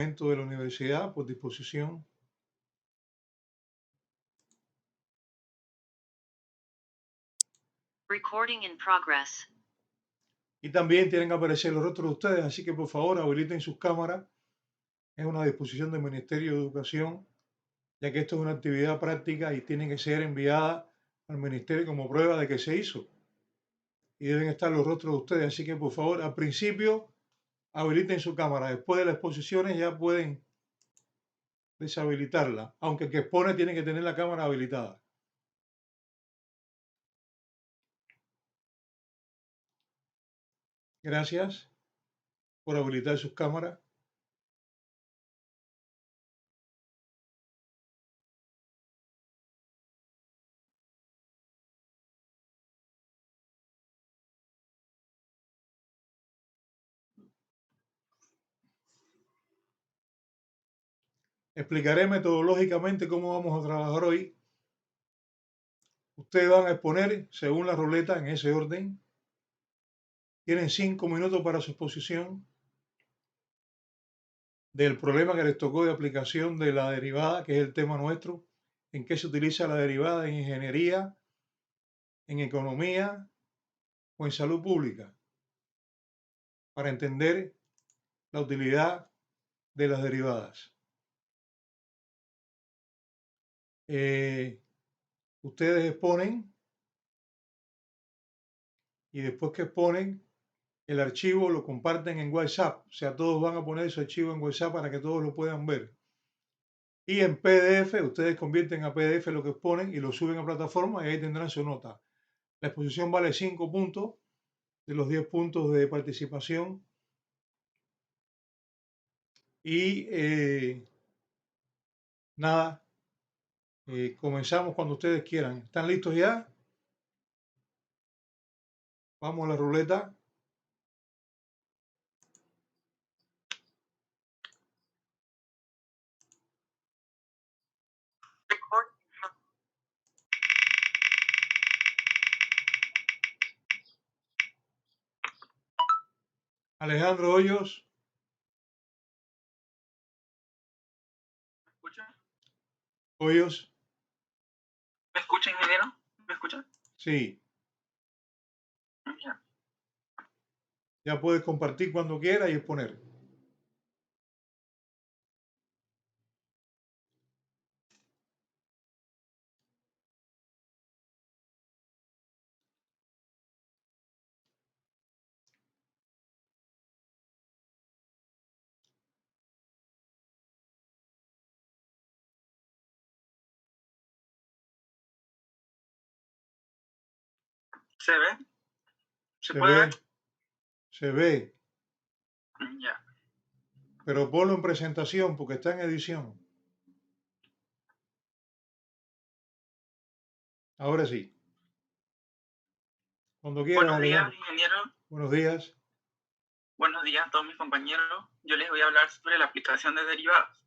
De la universidad por disposición. Recording in progress. Y también tienen que aparecer los rostros de ustedes, así que por favor habiliten sus cámaras. Es una disposición del Ministerio de Educación, ya que esto es una actividad práctica y tiene que ser enviada al Ministerio como prueba de que se hizo. Y deben estar los rostros de ustedes, así que por favor al principio habiliten su cámara. Después de las exposiciones ya pueden deshabilitarla, aunque el que expone tiene que tener la cámara habilitada. Gracias por habilitar sus cámaras. Explicaré metodológicamente cómo vamos a trabajar hoy. Ustedes van a exponer según la ruleta en ese orden. Tienen 5 minutos para su exposición del problema que les tocó de aplicación de la derivada, que es el tema nuestro, en qué se utiliza la derivada en ingeniería, en economía o en salud pública, para entender la utilidad de las derivadas. Ustedes exponen y después que exponen, el archivo lo comparten en WhatsApp, o sea, todos van a poner ese archivo en WhatsApp para que todos lo puedan ver. Y en PDF, ustedes convierten a PDF lo que exponen y lo suben a plataforma y ahí tendrán su nota. La exposición vale 5 puntos de los 10 puntos de participación. Y nada, comenzamos cuando ustedes quieran. ¿Están listos ya? Vamos a la ruleta. Alejandro Hoyos. ¿Me escuchan? Hoyos. ¿Me escucha, ingeniero? ¿Me escucha? Sí. Ya. Ya puedes compartir cuando quieras y exponer. ¿Se ve? ¿Se Se puede ve, ver? se ve, Ya. pero ponlo en presentación porque está en edición. Ahora sí. Cuando quieras, Buenos días, Alejandro. ingeniero. Buenos días. Buenos días a todos mis compañeros. Yo les voy a hablar sobre la aplicación de derivadas.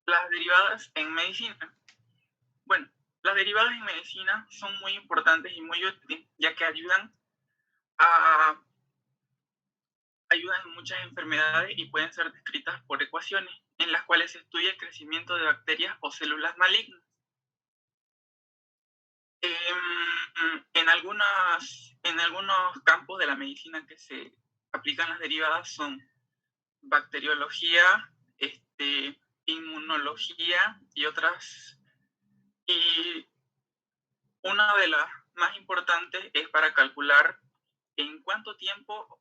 Las derivadas en medicina. Bueno, las derivadas en medicina son muy importantes y muy útiles, ya que ayudan en muchas enfermedades y pueden ser descritas por ecuaciones, en las cuales se estudia el crecimiento de bacterias o células malignas. En algunos campos de la medicina que se aplican las derivadas son bacteriología, inmunología y otras. Y una de las más importantes es para calcular en cuánto tiempo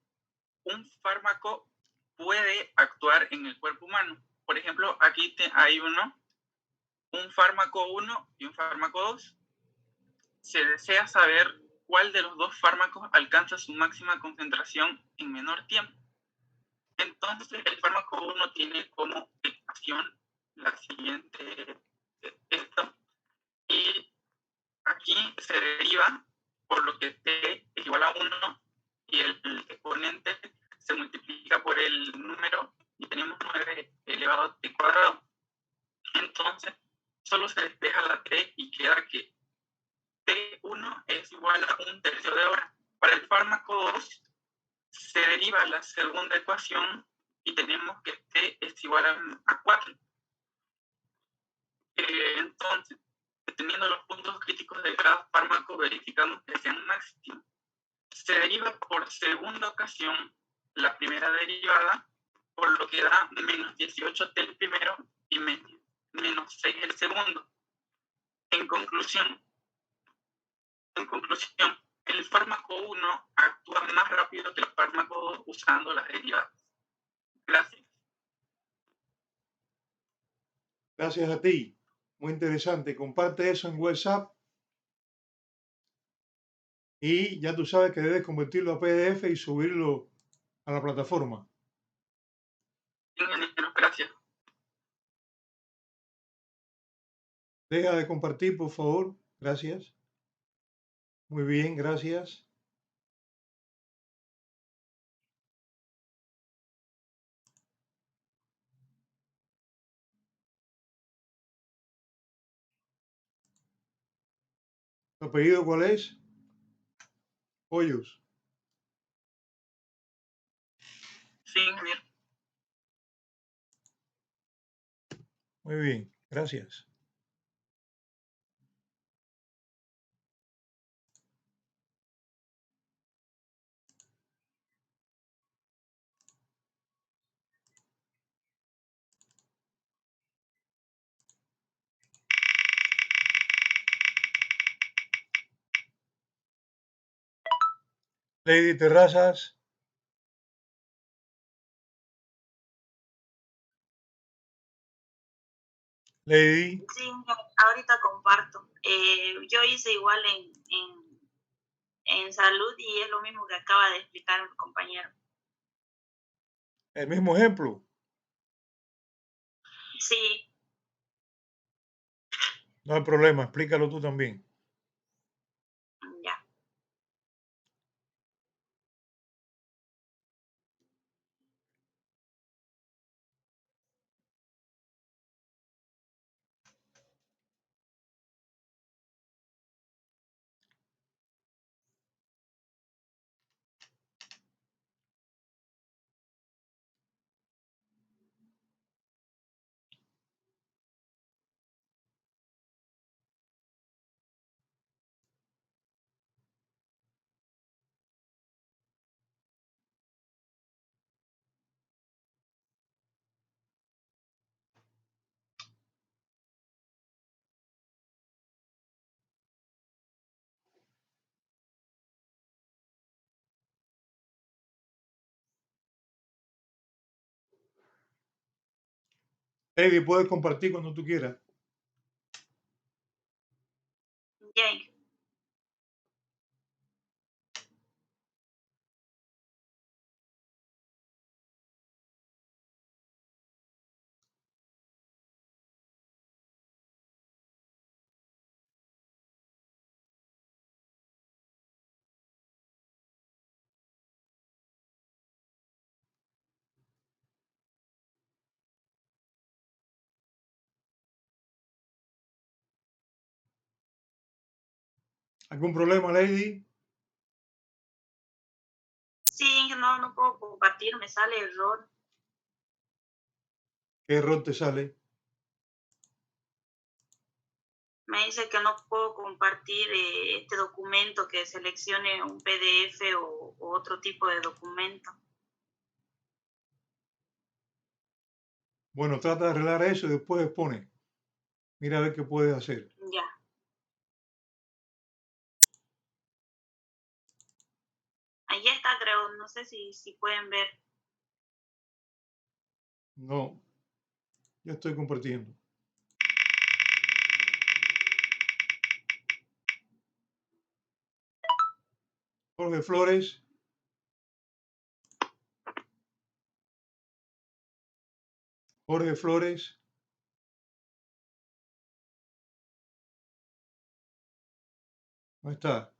un fármaco puede actuar en el cuerpo humano. Por ejemplo, aquí hay un fármaco 1 y un fármaco 2. Se desea saber cuál de los dos fármacos alcanza su máxima concentración en menor tiempo. Entonces, el fármaco 1 tiene como ecuación la siguiente, esto, y aquí se deriva por lo que T es igual a 1 y el exponente se multiplica por el número y tenemos 9 elevado a T cuadrado. Entonces, solo se despeja la T y queda que T1 es igual a 1/3 de hora. Para el fármaco 2 se deriva la segunda ecuación y tenemos que T es igual a 4. Entonces, teniendo los puntos críticos de cada fármaco, verificamos que sean máximos. Se deriva por segunda ocasión la primera derivada, por lo que da menos 18T el primero y menos 6 el segundo. En conclusión, el fármaco 1 actúa más rápido que el fármaco 2 usando las derivadas. Gracias. Gracias a ti. Muy interesante. Comparte eso en WhatsApp y ya tú sabes que debes convertirlo a PDF y subirlo a la plataforma. Ingeniero, gracias. Deja de compartir, por favor. Gracias. Muy bien, gracias. ¿Tu apellido cuál es? Hoyos. Sí, ingeniero. Muy bien, gracias. Lady Terrazas. Lady. Sí, ahorita comparto. Yo hice igual en salud y es lo mismo que acaba de explicar el compañero. El mismo ejemplo. Sí, No hay problema, explícalo tú también. ya. Lady, puedes compartir cuando tú quieras. Bien. ¿Algún problema, Lady? Sí, no puedo compartir, me sale error. ¿Qué error te sale? Me dice que no puedo compartir este documento, que seleccione un PDF o otro tipo de documento. Bueno, trata de arreglar eso y después expone. Mira a ver qué puedes hacer. Ya. Ahí está, creo. No sé si pueden ver. No, yo estoy compartiendo. Jorge Flores. Jorge Flores. ¿Dónde está?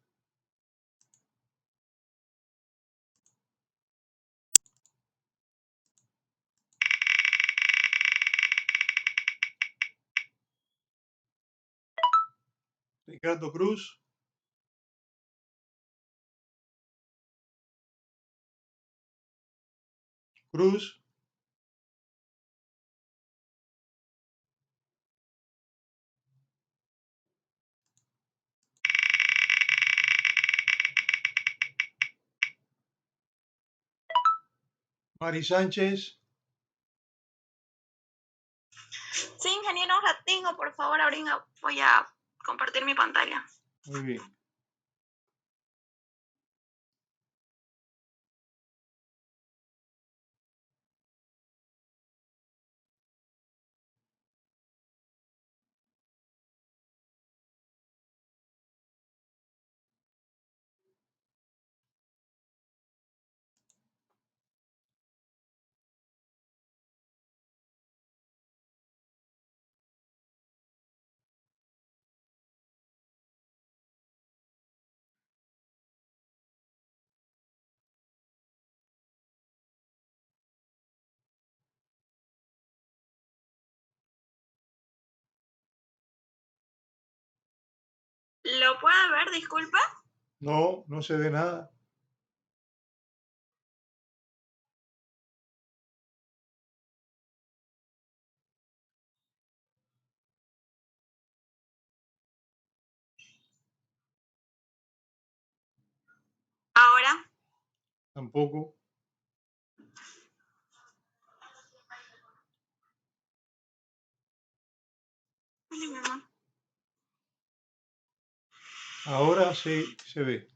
Ricardo Cruz. Cruz. Mari Sánchez. Sí, ingeniero, la tengo. Por favor, ahorita voy a compartir mi pantalla. Muy bien. ¿Lo puede ver? Disculpa. No, no se ve nada. Ahora. Tampoco. Ay, mi mamá. Ahora sí se ve.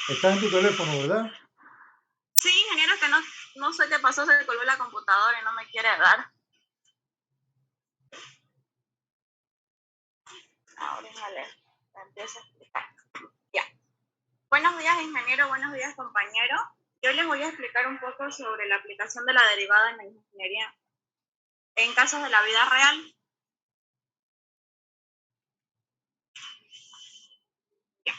Estás en tu teléfono, ¿verdad? Sí, ingeniero, que no sé qué pasó, se colgó la computadora y no me quiere dar. Ahora empiezo a explicar. Ya. Buenos días, ingeniero, buenos días, compañero. Yo les voy a explicar un poco sobre la aplicación de la derivada en la ingeniería en casos de la vida real. Ya.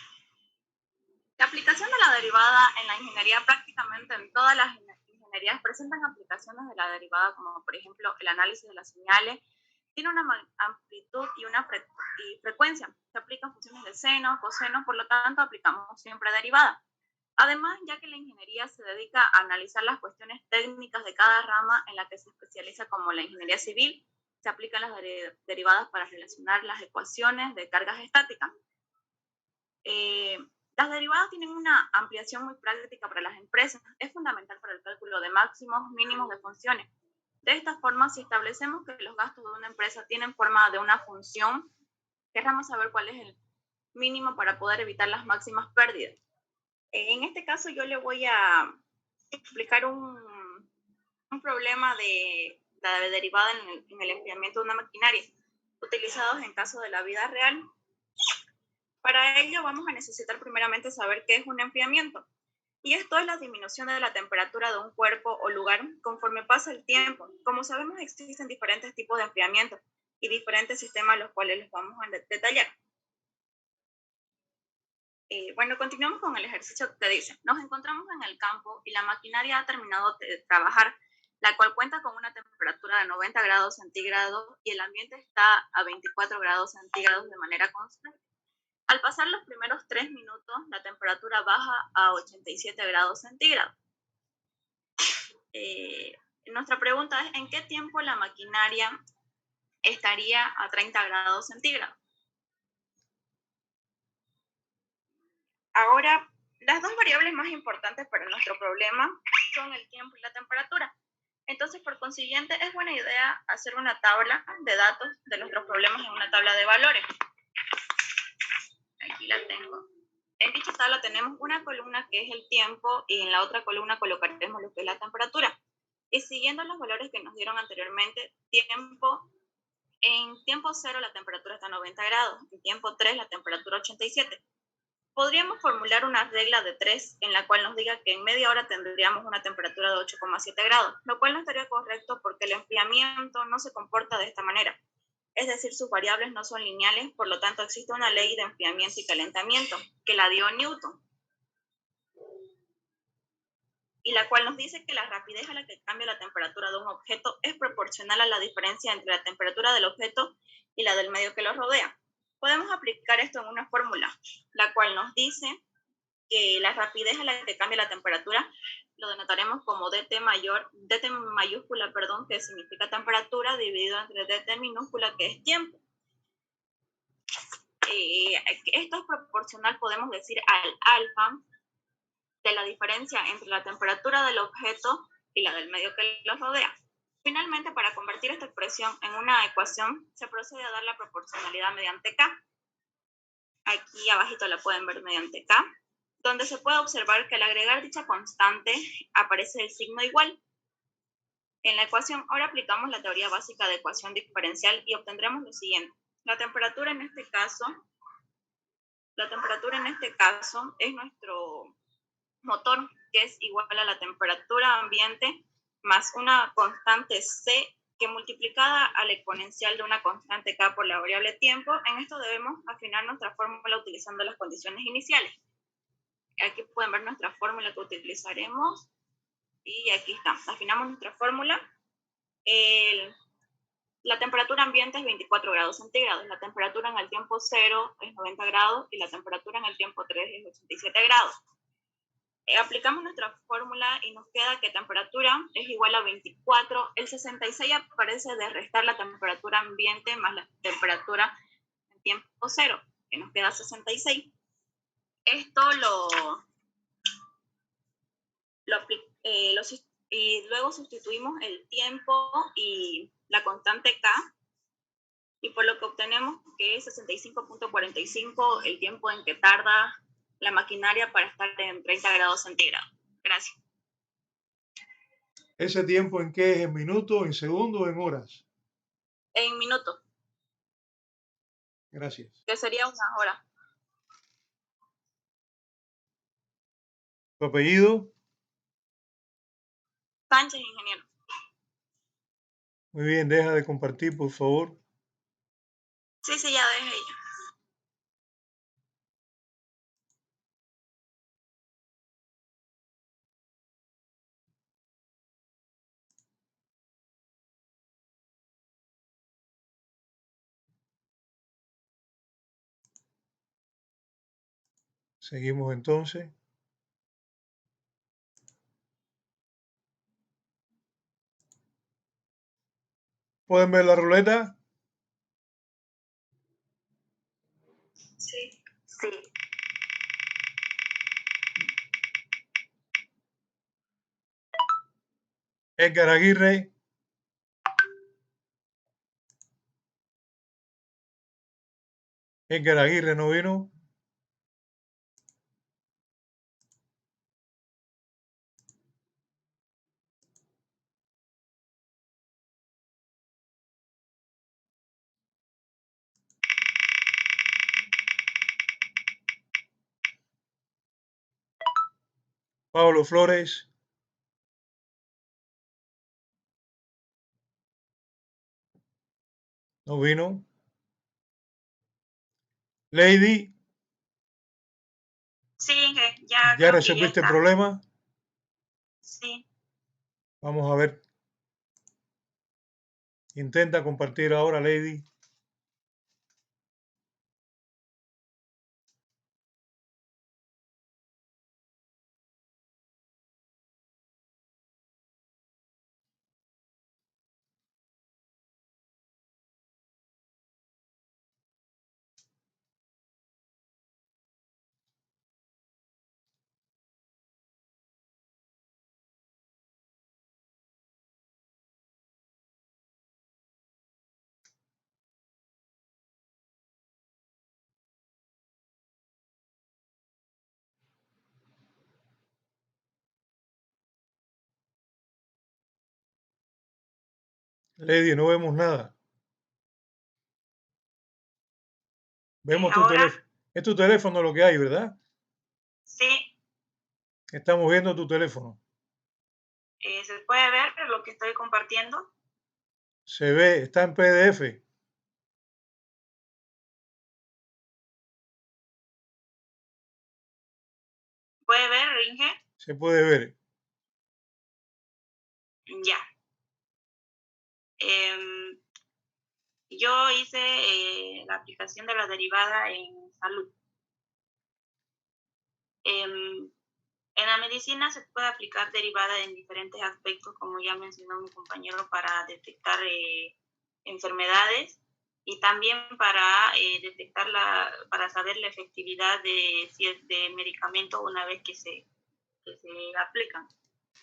La aplicación de la derivada en la ingeniería, prácticamente en todas las ingenierías presentan aplicaciones de la derivada, como por ejemplo el análisis de las señales. Tiene una amplitud y una frecuencia. Se aplican funciones de seno, coseno, por lo tanto aplicamos siempre derivada. Además, ya que la ingeniería se dedica a analizar las cuestiones técnicas de cada rama en la que se especializa, como la ingeniería civil, se aplican las derivadas para relacionar las ecuaciones de cargas estáticas. Las derivadas tienen una ampliación muy práctica para las empresas. Es fundamental para el cálculo de máximos, mínimos de funciones. De esta forma, si establecemos que los gastos de una empresa tienen forma de una función, querramos saber cuál es el mínimo para poder evitar las máximas pérdidas. En este caso yo le voy a explicar un problema de la derivada en el enfriamiento de una maquinaria utilizados en casos de la vida real. Para ello vamos a necesitar primeramente saber qué es un enfriamiento. Y esto es la disminución de la temperatura de un cuerpo o lugar conforme pasa el tiempo. Como sabemos, existen diferentes tipos de enfriamiento y diferentes sistemas los cuales les vamos a detallar. Bueno, continuamos con el ejercicio que dice, nos encontramos en el campo y la maquinaria ha terminado de trabajar, la cual cuenta con una temperatura de 90 grados centígrados y el ambiente está a 24 grados centígrados de manera constante. Al pasar los primeros 3 minutos, la temperatura baja a 87 grados centígrados. Nuestra pregunta es, ¿en qué tiempo la maquinaria estaría a 30 grados centígrados? Ahora, las dos variables más importantes para nuestro problema son el tiempo y la temperatura. Entonces, por consiguiente, es buena idea hacer una tabla de datos de nuestros problemas en una tabla de valores. Aquí la tengo. En dicha tabla tenemos una columna que es el tiempo y en la otra columna colocaremos lo que es la temperatura. Y siguiendo los valores que nos dieron anteriormente, en tiempo 0 la temperatura está a 90 grados, en tiempo 3 la temperatura 87. Podríamos formular una regla de 3 en la cual nos diga que en media hora tendríamos una temperatura de 8,7 grados, lo cual no estaría correcto porque el enfriamiento no se comporta de esta manera. Es decir, sus variables no son lineales, por lo tanto existe una ley de enfriamiento y calentamiento que la dio Newton, y la cual nos dice que la rapidez a la que cambia la temperatura de un objeto es proporcional a la diferencia entre la temperatura del objeto y la del medio que lo rodea. Podemos aplicar esto en una fórmula, la cual nos dice que la rapidez a la que cambia la temperatura lo denotaremos como dt mayúscula, que significa temperatura, dividido entre dt minúscula, que es tiempo. Esto es proporcional, podemos decir, al alfa de la diferencia entre la temperatura del objeto y la del medio que los rodea. Finalmente, para convertir esta expresión en una ecuación, se procede a dar la proporcionalidad mediante K. Aquí abajito la pueden ver mediante K, donde se puede observar que al agregar dicha constante aparece el signo igual. En la ecuación, ahora aplicamos la teoría básica de ecuación diferencial y obtendremos lo siguiente. La temperatura en este caso es nuestro motor, que es igual a la temperatura ambiente más una constante C que multiplicada al exponencial de una constante K por la variable tiempo. En esto debemos afinar nuestra fórmula utilizando las condiciones iniciales. Aquí pueden ver nuestra fórmula que utilizaremos y aquí está. Afinamos nuestra fórmula. La temperatura ambiente es 24 grados centígrados, la temperatura en el tiempo 0 es 90 grados y la temperatura en el tiempo 3 es 87 grados. Aplicamos nuestra fórmula y nos queda que temperatura es igual a 24. El 66 aparece de restar la temperatura ambiente más la temperatura en tiempo 0, que nos queda 66. Esto y luego sustituimos el tiempo y la constante K, y por lo que obtenemos que es 65.45 el tiempo en que tarda la maquinaria para estar en 30 grados centígrados. Gracias. ¿Ese tiempo en qué es? ¿En minutos, en segundos o en horas? En minutos. Gracias. Que sería una hora. ¿Tu apellido? Sánchez, ingeniero. Muy bien, deja de compartir, por favor. Sí, ya dejé ella. Seguimos entonces. ¿Pueden ver la ruleta? Sí. Edgar Aguirre. Edgar Aguirre no vino. Pablo Flores. No vino. Lady. Sí, ya ¿Ya creo que resolviste el está. problema? Sí. Vamos a ver. Intenta compartir ahora, Lady. Lady, no vemos nada. Vemos tu teléfono. Es tu teléfono lo que hay, ¿verdad? Sí. Estamos viendo tu teléfono. ¿Se puede ver lo que estoy compartiendo? Se ve, está en PDF. ¿Puede ver, Inge? Se puede ver. Ya. Yo hice la aplicación de la derivada en salud. En la medicina se puede aplicar derivada en diferentes aspectos, como ya mencionó mi compañero, para detectar enfermedades y también para detectar para saber la efectividad de medicamentos una vez que se aplican.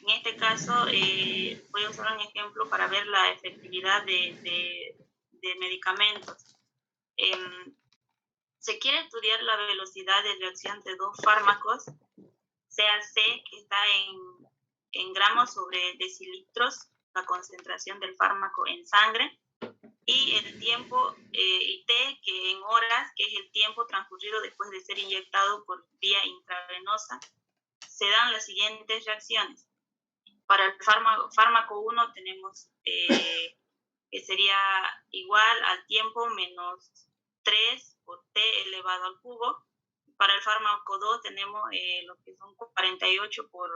En este caso, voy a usar un ejemplo para ver la efectividad de medicamentos. Se quiere estudiar la velocidad de reacción de dos fármacos, CAC, que está en gramos sobre decilitros, la concentración del fármaco en sangre, y el tiempo, y T, que en horas, que es el tiempo transcurrido después de ser inyectado por vía intravenosa. Se dan las siguientes reacciones. Para el fármaco 1 tenemos que sería igual al tiempo menos 3 por T elevado al cubo. Para el fármaco 2 tenemos lo que son 48 por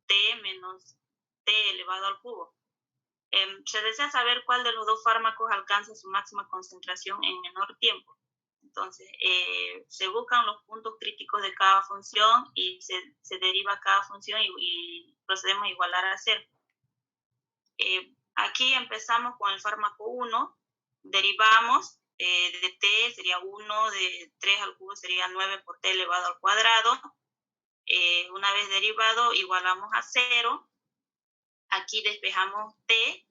T menos T elevado al cubo. Se desea saber cuál de los dos fármacos alcanza su máxima concentración en menor tiempo. Entonces, se buscan los puntos críticos de cada función y se deriva cada función y procedemos a igualar a cero. Aquí empezamos con el fármaco 1, derivamos de T sería 1, de 3 al cubo sería 9 por T elevado al cuadrado. Una vez derivado, igualamos a 0. Aquí despejamos T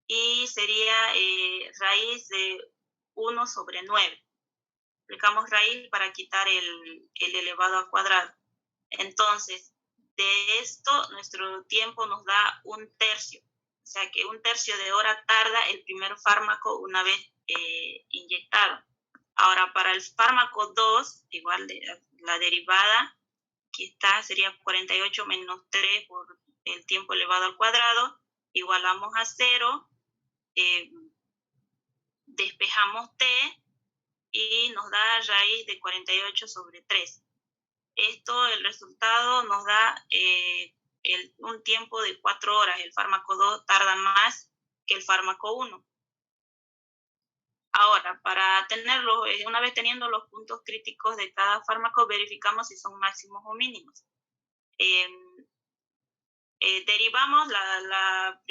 y sería raíz de 1 sobre 9. Aplicamos raíz para quitar el elevado al cuadrado. Entonces, de esto, nuestro tiempo nos da 1/3. O sea que 1/3 de hora tarda el primer fármaco una vez inyectado. Ahora, para el fármaco 2, igual la derivada, que está, sería 48 menos 3 por el tiempo elevado al cuadrado. Igualamos a 0. Despejamos T y nos da raíz de 48 sobre 3. Esto, el resultado nos da un tiempo de 4 horas. El fármaco 2 tarda más que el fármaco 1. Ahora, para tenerlo, una vez teniendo los puntos críticos de cada fármaco, verificamos si son máximos o mínimos. Derivamos la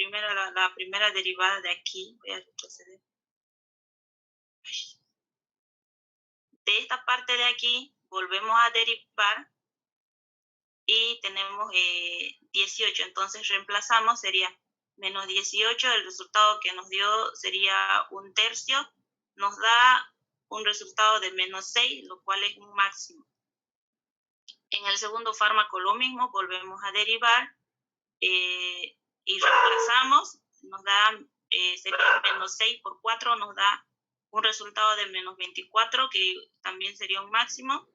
primera derivada de aquí. Voy a retroceder. De esta parte de aquí, volvemos a derivar y tenemos 18. Entonces reemplazamos, sería menos 18. El resultado que nos dio sería 1/3. Nos da un resultado de menos 6, lo cual es un máximo. En el segundo fármaco lo mismo, volvemos a derivar y reemplazamos. Nos da, sería menos 6 por 4, nos da un resultado de menos 24, que también sería un máximo.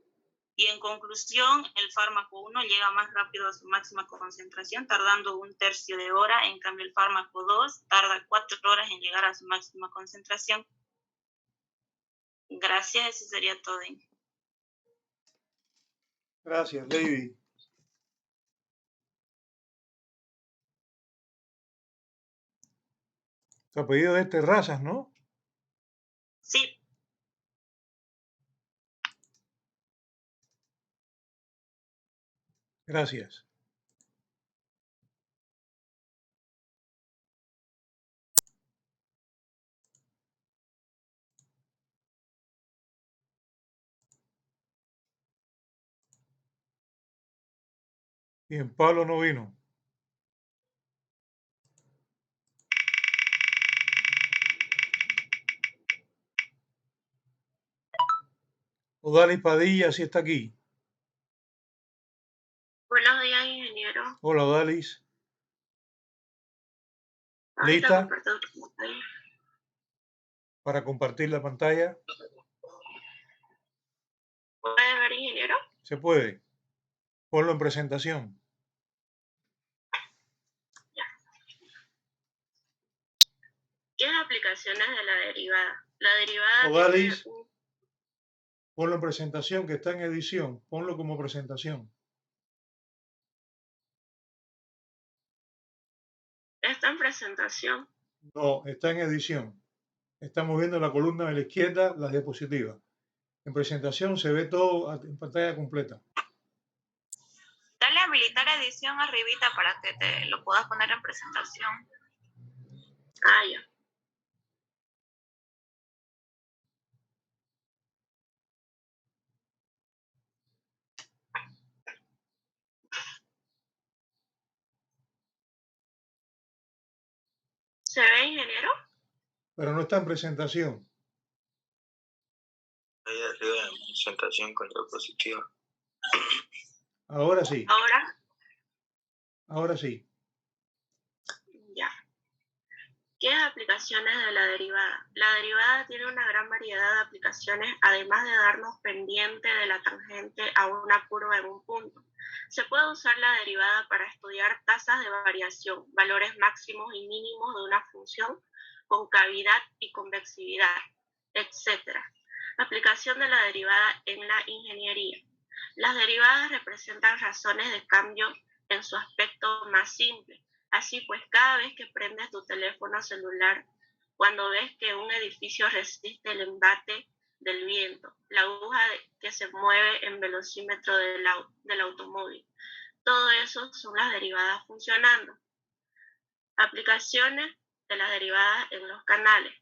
Y en conclusión, el fármaco 1 llega más rápido a su máxima concentración, tardando 1/3 de hora. En cambio, el fármaco 2 tarda 4 horas en llegar a su máxima concentración. Gracias, eso sería todo. Gracias, Lady. Tu apellido es Terrazas, ¿no? Sí. Gracias. Bien, Pablo no vino. Odalis Padilla sí está aquí. Buenos días, ingeniero. Hola, Odalis. Ahorita ¿Lista comparto tu pantalla. para compartir la pantalla? ¿Puede ver, ingeniero? Se puede. Ponlo en presentación. ¿Qué aplicaciones de la derivada? La derivada Odalis, tiene ponlo en presentación, que está en edición. Ponlo como presentación. está en presentación. No, está en edición. Estamos viendo la columna de la izquierda, las diapositivas. En presentación se ve todo en pantalla completa. Dale a habilitar edición arribita para que te lo puedas poner en presentación. Ah, ya. ¿Se ve, ingeniero? pero no está en presentación. Ahí arriba en presentación contrapositiva. Ahora sí, Ahora, sí. ya. ¿Qué aplicaciones de la derivada? La derivada tiene una gran variedad de aplicaciones, además de darnos pendiente de la tangente a una curva en un punto. Se puede usar la derivada para estudiar tasas de variación, valores máximos y mínimos de una función, concavidad y convexidad, etc. Aplicación de la derivada en la ingeniería. Las derivadas representan razones de cambio en su aspecto más simple. Así pues, cada vez que prendes tu teléfono celular, cuando ves que un edificio resiste el embate del viento, la aguja que se mueve en velocímetro del automóvil, todo eso son las derivadas funcionando. Aplicaciones de las derivadas en los canales.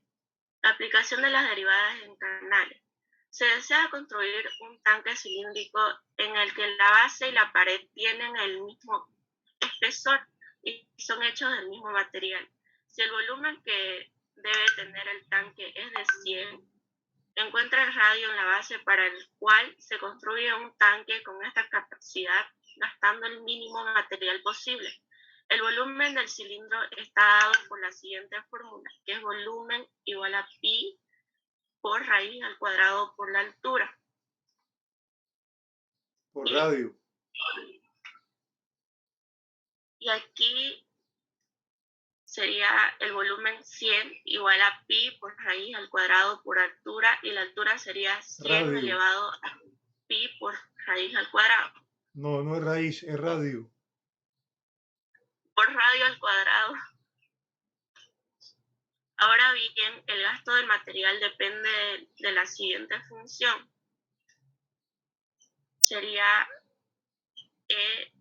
La aplicación de las derivadas en canales. Se desea construir un tanque cilíndrico en el que la base y la pared tienen el mismo espesor y son hechos del mismo material. Si el volumen que debe tener el tanque es de 100, encuentra el radio en la base para el cual se construye un tanque con esta capacidad gastando el mínimo material posible. El volumen del cilindro está dado por la siguiente fórmula, que es volumen igual a pi por raíz al cuadrado por la altura. Por radio. Y aquí sería el volumen 100 igual a pi por raíz al cuadrado por altura, y la altura sería 100 Radio. elevado a pi por raíz al cuadrado. No, no es raíz, es radio. Por radio al cuadrado. Ahora bien, el gasto del material depende de la siguiente función. Sería E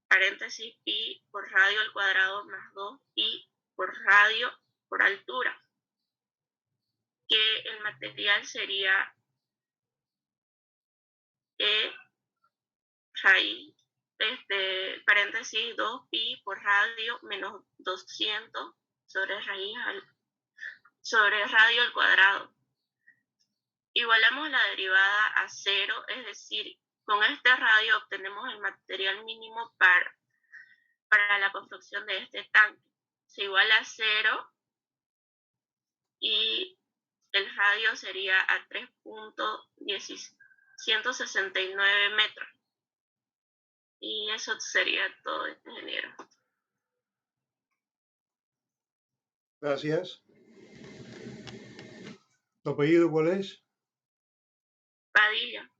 paréntesis pi por radio al cuadrado más 2 pi por radio por altura, que el material sería E raíz, paréntesis 2 pi por radio menos 200 sobre radio al cuadrado. Igualamos la derivada a 0, es decir, con este radio obtenemos el material mínimo para la construcción de este tanque. Se iguala a 0 y el radio sería a 3.169 metros. Y eso sería todo, ingeniero. Gracias. ¿Tu apellido cuál es? Padilla.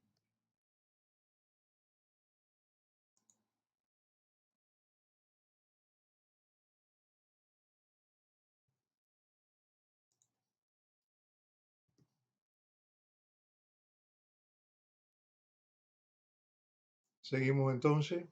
Seguimos entonces.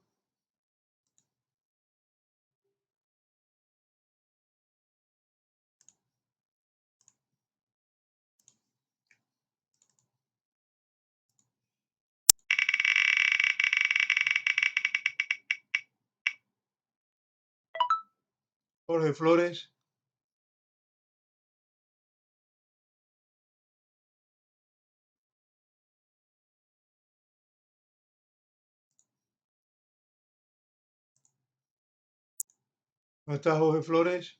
Jorge Flores. ¿No está Jorge Flores?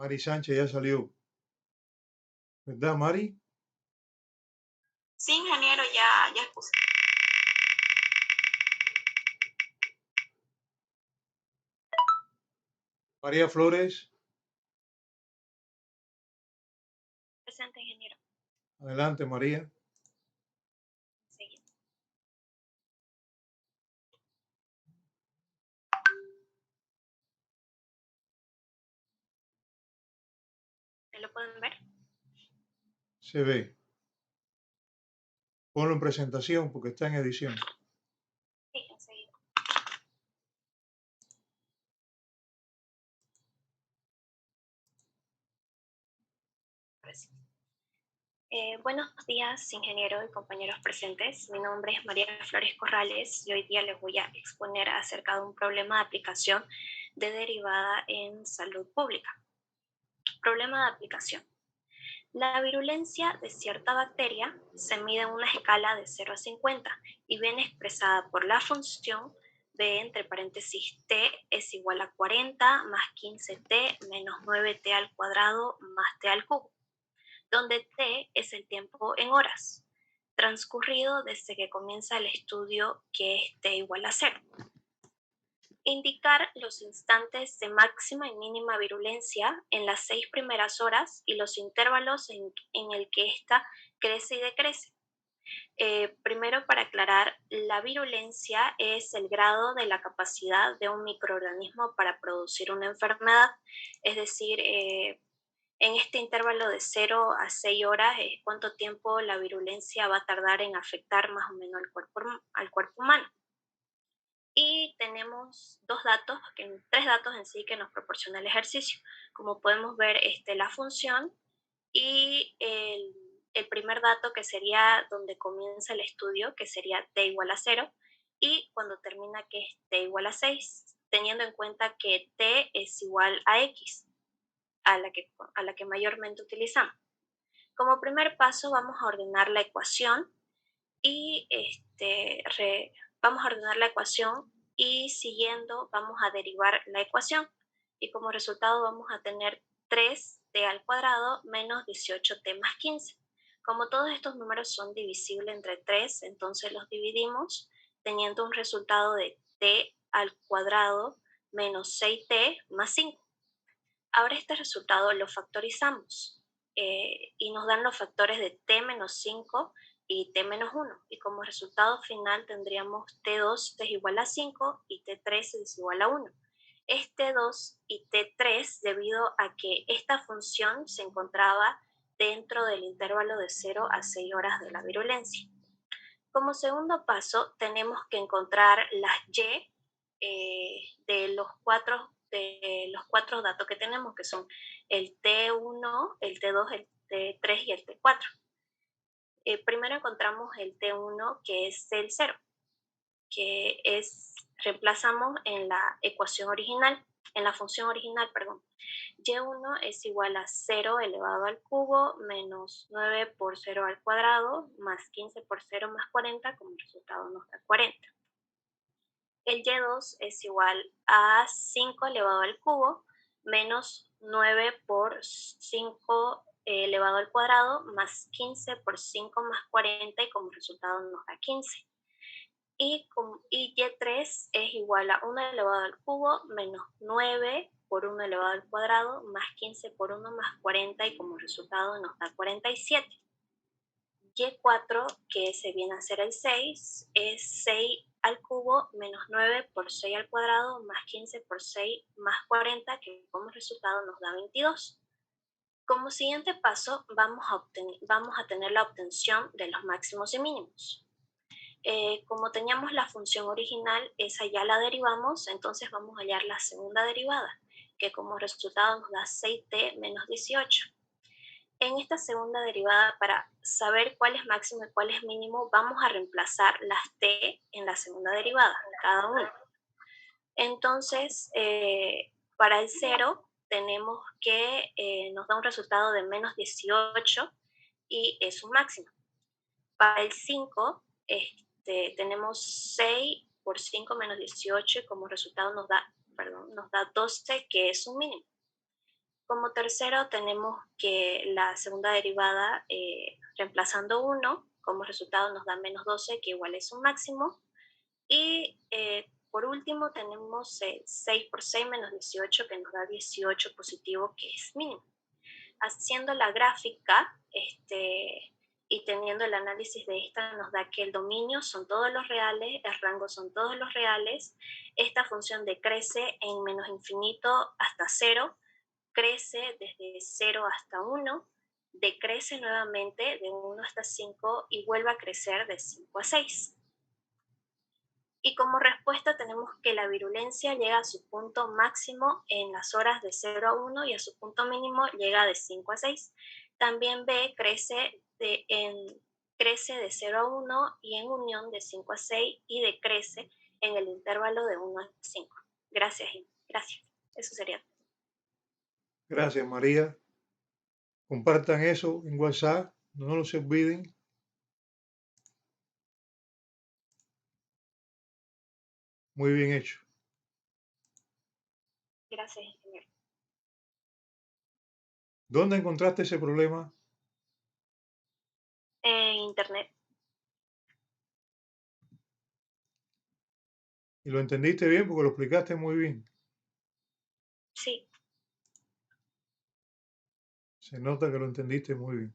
Mari Sánchez ya salió. ¿Verdad, Mari? Sí, ingeniero, ya expuse. María Flores. Presente, ingeniero. Adelante, María. Sí. ¿Me lo pueden ver? Se ve. Ponlo en presentación porque está en edición. Sí, enseguida. Buenos días, ingeniero y compañeros presentes. Mi nombre es María Flores Corrales y hoy día les voy a exponer acerca de un problema de aplicación de derivada en salud pública. Problema de aplicación. La virulencia de cierta bacteria se mide en una escala de 0 a 50 y viene expresada por la función b entre paréntesis t es igual a 40 más 15t menos 9t al cuadrado más t al cubo, donde t es el tiempo en horas transcurrido desde que comienza el estudio, que es t igual a 0. Indicar los instantes de máxima y mínima virulencia en las 6 primeras horas y los intervalos en el que ésta crece y decrece. Primero, para aclarar, la virulencia es el grado de la capacidad de un microorganismo para producir una enfermedad, es decir, en este intervalo de 0 a 6 horas es cuánto tiempo la virulencia va a tardar en afectar más o menos al cuerpo humano. Y tenemos tres datos en sí que nos proporciona el ejercicio. Como podemos ver, la función y el primer dato que sería donde comienza el estudio, que sería t igual a 0, y cuando termina, que es t igual a 6, teniendo en cuenta que t es igual a x, a la que mayormente utilizamos. Como primer paso vamos a ordenar la ecuación y siguiendo vamos a derivar la ecuación y como resultado vamos a tener 3t al cuadrado menos 18t más 15. Como todos estos números son divisibles entre 3, entonces los dividimos teniendo un resultado de t al cuadrado menos 6t más 5. Ahora este resultado lo factorizamos y nos dan los factores de t menos 5 y t menos 1. Y como resultado final tendríamos t2 es igual a 5 y t3 es igual a 1. Es t2 y t3 debido a que esta función se encontraba dentro del intervalo de 0 a 6 horas de la virulencia. Como segundo paso tenemos que encontrar las y de los cuatro datos que tenemos, que son el T1, el T2, el T3 y el T4. Primero encontramos el T1, que es el 0, reemplazamos en la ecuación original, en la función original, perdón. Y1 es igual a 0 elevado al cubo menos 9 por 0 al cuadrado más 15 por 0 más 40, como resultado nos da 40. El Y2 es igual a 5 elevado al cubo menos 9 por 5 elevado al cuadrado más 15 por 5 más 40 y como resultado nos da 15. Y Y3 es igual a 1 elevado al cubo menos 9 por 1 elevado al cuadrado más 15 por 1 más 40 y como resultado nos da 47. Y4, que se viene a ser el 6, es 6 al cubo menos 9 por 6 al cuadrado más 15 por 6 más 40, que como resultado nos da 22. Como siguiente paso vamos a tener la obtención de los máximos y mínimos. Como teníamos la función original, esa ya la derivamos, entonces vamos a hallar la segunda derivada, que como resultado nos da 6t menos 18. En esta segunda derivada, para saber cuál es máximo y cuál es mínimo, vamos a reemplazar las t en la segunda derivada, cada uno. Entonces, para el 0 tenemos que nos da un resultado de menos 18 y es un máximo. Para el 5 tenemos 6 por 5 menos 18 y como resultado nos da 12, que es un mínimo. Como tercero tenemos que la segunda derivada, reemplazando 1, como resultado nos da menos 12, que igual es un máximo. Y por último tenemos 6 por 6 menos 18, que nos da 18 positivo, que es mínimo. Haciendo la gráfica y teniendo el análisis de esta, nos da que el dominio son todos los reales, el rango son todos los reales. Esta función decrece en menos infinito hasta 0, crece desde 0 hasta 1, decrece nuevamente de 1 hasta 5 y vuelve a crecer de 5 a 6. Y como respuesta tenemos que la virulencia llega a su punto máximo en las horas de 0 a 1 y a su punto mínimo llega de 5 a 6. También B crece crece de 0 a 1 y en unión de 5 a 6 y decrece en el intervalo de 1 a 5. Gracias, Jim. Gracias. Eso sería. Gracias, María. Compartan eso en WhatsApp, no lo se olviden. Muy bien hecho. Gracias, ingeniero. ¿Dónde encontraste ese problema? En internet. Y lo entendiste bien porque lo explicaste muy bien. Sí. Se nota que lo entendiste muy bien.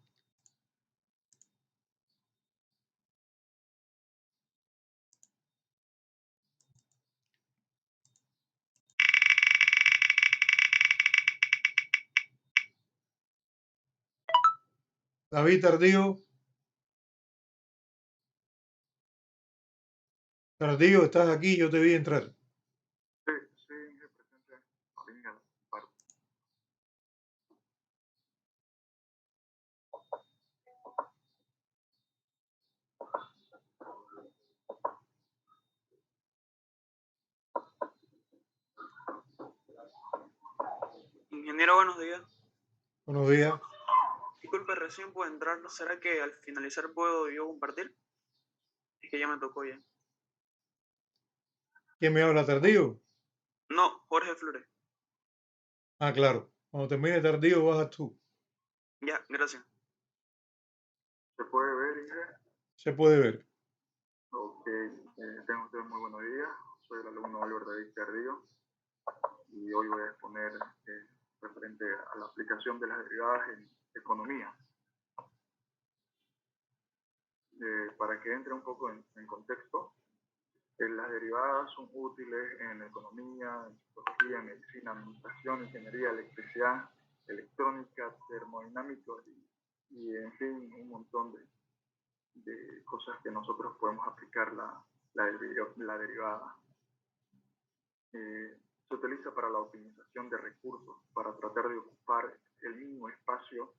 David Tardío. Tardío, estás aquí, yo te vi entrar. Sí, presente. Ingeniero, buenos días. Buenos días. Disculpe, recién puedo entrar. ¿Será que al finalizar puedo yo compartir? Es que ya me tocó ya. ¿Quién me habla, Tardío? No, Jorge Flores. Ah, claro. Cuando termine Tardío, bajas tú. Ya, gracias. ¿Se puede ver, Ingrid? Se puede ver. Ok, tengan ustedes muy buenos días. Soy el alumno Álvaro David Tardío y hoy voy a exponer referente a la aplicación de las derivadas en economía. Para que entre un poco en contexto, las derivadas son útiles en economía, en psicología, en medicina, administración, ingeniería, electricidad, electrónica, termodinámica y en fin, un montón de cosas que nosotros podemos aplicar la derivada. Se utiliza para la optimización de recursos, para tratar de ocupar el mínimo espacio,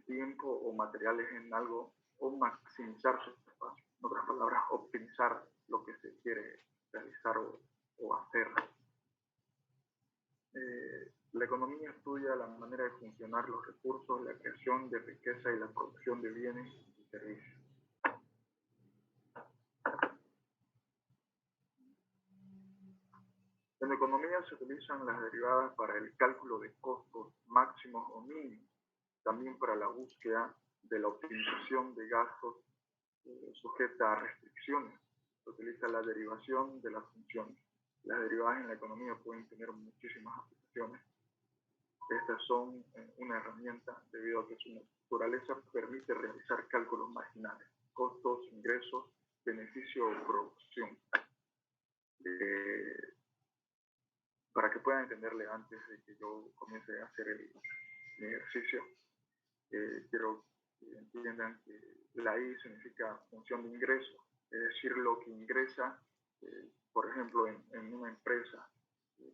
tiempo o materiales en algo o maximizar su espacio. En otras palabras, optimizar lo que se quiere realizar o hacer. La economía estudia la manera de funcionar los recursos, la creación de riqueza y la producción de bienes y servicios. En economía se utilizan las derivadas para el cálculo de costos máximos o mínimos, también para la búsqueda de la optimización de gastos sujeta a restricciones. Se utiliza la derivación de las funciones. Las derivadas en la economía pueden tener muchísimas aplicaciones. Estas son una herramienta debido a que su naturaleza permite realizar cálculos marginales, costos, ingresos, beneficio o producción. Para que puedan entenderle antes de que yo comience a hacer el ejercicio, quiero que entiendan que la I significa función de ingreso, es decir, lo que ingresa, por ejemplo, en una empresa,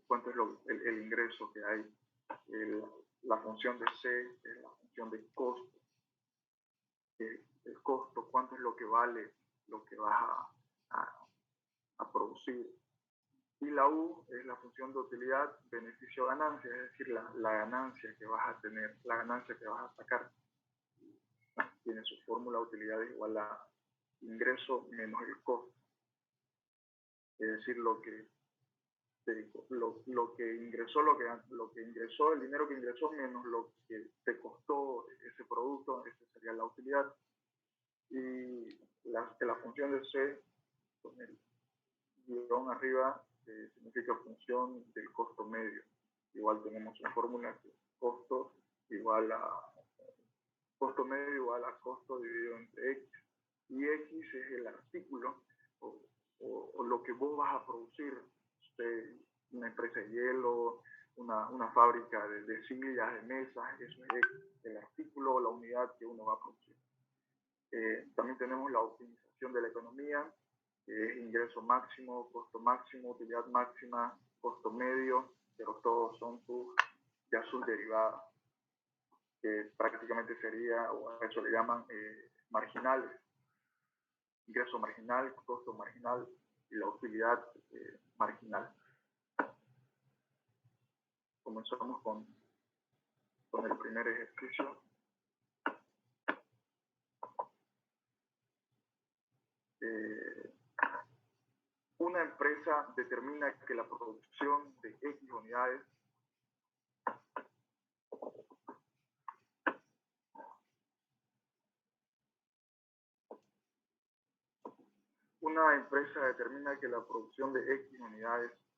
cuánto es el ingreso que hay. La función de C es la función de costo. El costo, cuánto es lo que vale lo que vas a producir. Y la U es la función de utilidad, beneficio, ganancia, es decir, la ganancia que vas a tener, la ganancia que vas a sacar. Tiene su fórmula, utilidad es igual a ingreso menos el costo. Es decir, lo que ingresó, el dinero que ingresó menos lo que te costó ese producto, esa sería la utilidad. Y la función de C, con el guión arriba, significa función del costo medio. Igual tenemos una fórmula que costo medio igual a costo dividido entre X. Y X es el artículo o lo que vos vas a producir. Una empresa de hielo, una fábrica de sillas, de mesas, eso es el artículo o la unidad que uno va a producir. También tenemos la optimización de la economía, que es ingreso máximo, costo máximo, utilidad máxima, costo medio, pero todos son sus derivadas. que prácticamente sería, o a eso le llaman marginales, ingreso marginal, costo marginal y la utilidad marginal. Comenzamos con el primer ejercicio. Una empresa determina que la producción de X unidades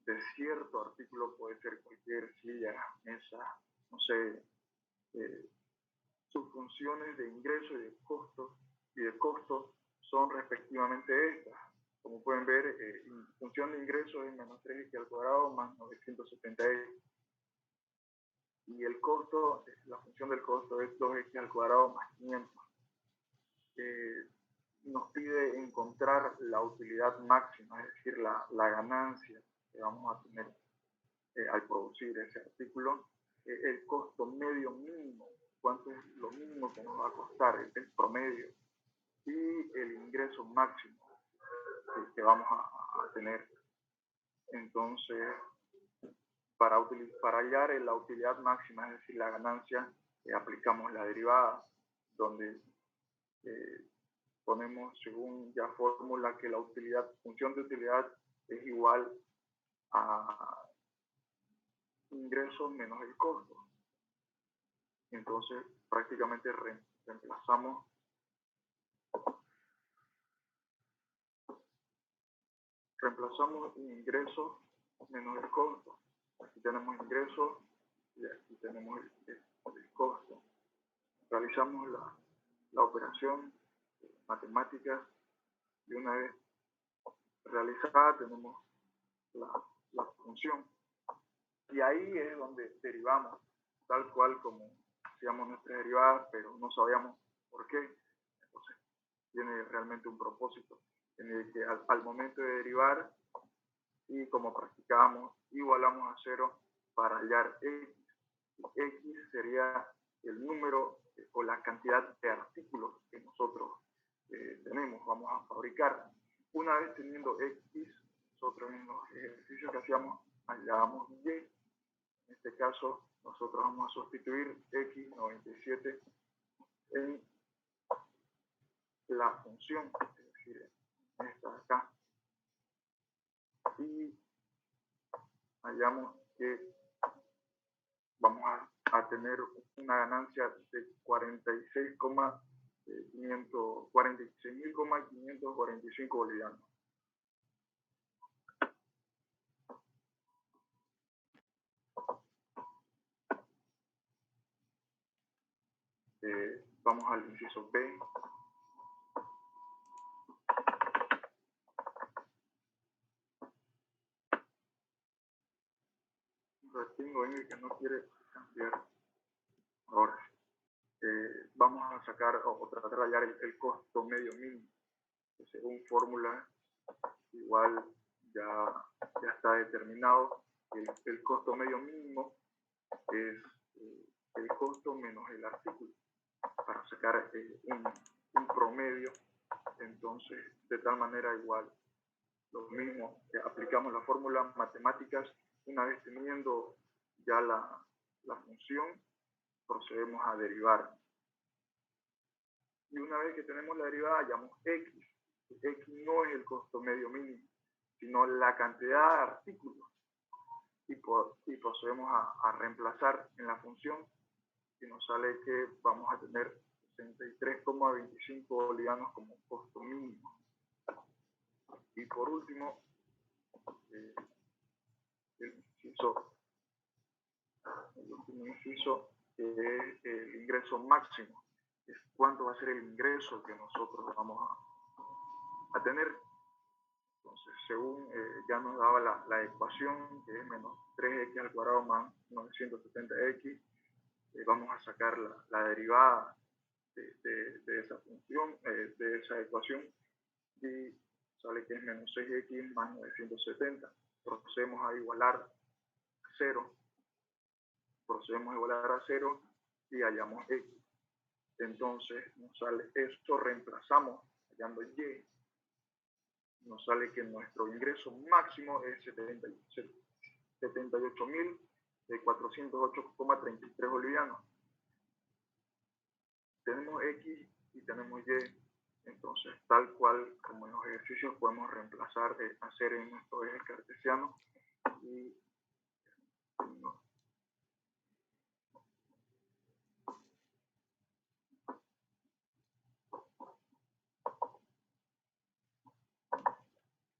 de cierto artículo, puede ser cualquier silla, mesa, no sé, sus funciones de ingreso y de costo son respectivamente estas. Como pueden ver, función de ingreso es menos 3x al cuadrado más 970x. Y el costo, la función del costo es 2x al cuadrado más 500. Nos pide encontrar la utilidad máxima, es decir, la ganancia que vamos a tener al producir ese artículo, el costo medio mínimo, cuánto es lo mínimo que nos va a costar, el promedio, y el ingreso máximo que vamos a tener. Entonces, para hallar la utilidad máxima, es decir, la ganancia, aplicamos la derivada, donde ponemos según ya fórmula que la función de utilidad es igual a ingresos menos el costo. Entonces, prácticamente reemplazamos ingresos menos el costo. Aquí tenemos ingresos y aquí tenemos el costo. Realizamos la operación matemáticas y una vez realizada tenemos la función. Y ahí es donde derivamos, tal cual como hacíamos nuestras derivadas, pero no sabíamos por qué. Entonces, tiene realmente un propósito. Tiene que al momento de derivar, y como practicábamos, igualamos a 0 para hallar X. X sería el número o la cantidad de artículos que nosotros vamos a fabricar. Una vez teniendo X, nosotros en los ejercicios que hacíamos hallábamos Y. En este caso, nosotros vamos a sustituir X97 en la función, es decir, esta de acá. Y hallamos que vamos a tener una ganancia de 46.545 bolivianos. Vamos al inciso B. Tengo en el que no quiere cambiar. Ahora, vamos a sacar o tratar de hallar el costo medio mínimo. Que según fórmula, igual ya está determinado. El costo medio mínimo es el costo menos el artículo. Para sacar un promedio, entonces de tal manera igual lo mismo, aplicamos la fórmula matemáticas. Una vez teniendo ya la función, procedemos a derivar. Y una vez que tenemos la derivada, hallamos X. X no es el costo medio mínimo, sino la cantidad de artículos. Y procedemos a reemplazar en la función, y nos sale que vamos a tener 63,25 bolivianos como costo mínimo. Y por último, el último inciso es el ingreso máximo. Es cuánto va a ser el ingreso que nosotros vamos a tener. Entonces, según ya nos daba la ecuación, que es menos 3x al cuadrado más 970x, vamos a sacar la derivada de esa función, de esa ecuación, y sale que es menos 6x más 970. Procedemos a igualar a 0. y hallamos X. Entonces nos sale esto, reemplazamos hallando Y, nos sale que nuestro ingreso máximo es 78.408,33 bolivianos. Tenemos X y tenemos Y, entonces tal cual como en los ejercicios podemos reemplazar, hacer en nuestro eje cartesiano y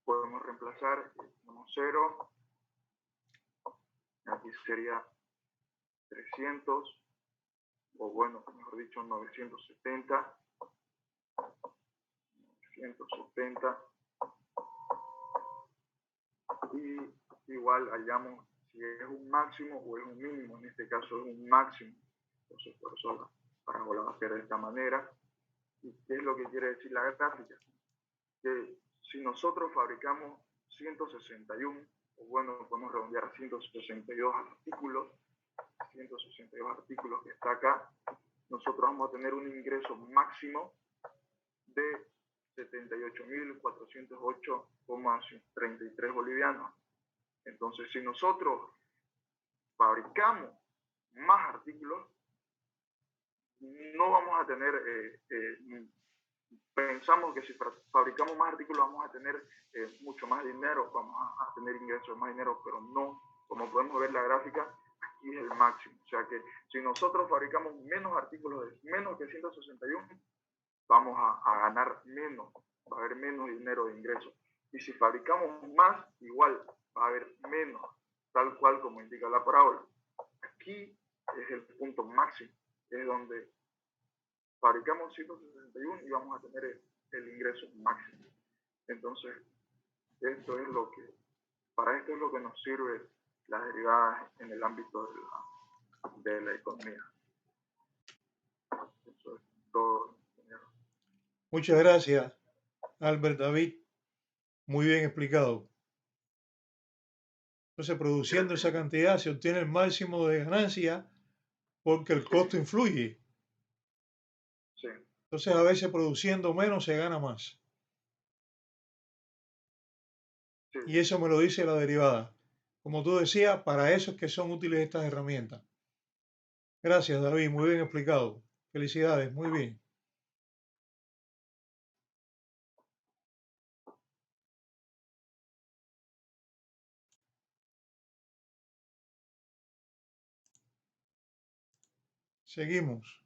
podemos reemplazar, tenemos 0, aquí sería 300, o bueno, mejor dicho, 970, y igual hallamos si es un máximo o es un mínimo, en este caso es un máximo, entonces por eso la parábola va a ser de esta manera. ¿Y qué es lo que quiere decir la gráfica? Que si nosotros fabricamos 161, o bueno, podemos redondear a 162 artículos que está acá, nosotros vamos a tener un ingreso máximo de 78.408,33 bolivianos. Entonces, si nosotros fabricamos más artículos, no vamos a tener, pensamos que si fabricamos más artículos vamos a tener mucho más dinero, vamos a tener ingresos de más dinero, pero no, como podemos ver la gráfica, aquí es el máximo. O sea que si nosotros fabricamos menos artículos, de menos que 161, vamos a ganar menos, va a haber menos dinero de ingresos. Y si fabricamos más, igual va a haber menos, tal cual como indica la parábola. Aquí es el punto máximo, es donde fabricamos 161 y vamos a tener el ingreso máximo. Entonces, esto es lo que, para esto es lo que nos sirve las derivadas en el ámbito de la economía. Eso es todo. Muchas gracias, Albert David. Muy bien explicado. Entonces, produciendo esa cantidad se obtiene el máximo de ganancia porque el costo influye. Sí. Entonces, a veces produciendo menos se gana más. Sí. Y eso me lo dice la derivada. Como tú decías, para eso es que son útiles estas herramientas. Gracias, David. Muy bien explicado. Felicidades. Muy bien. Seguimos.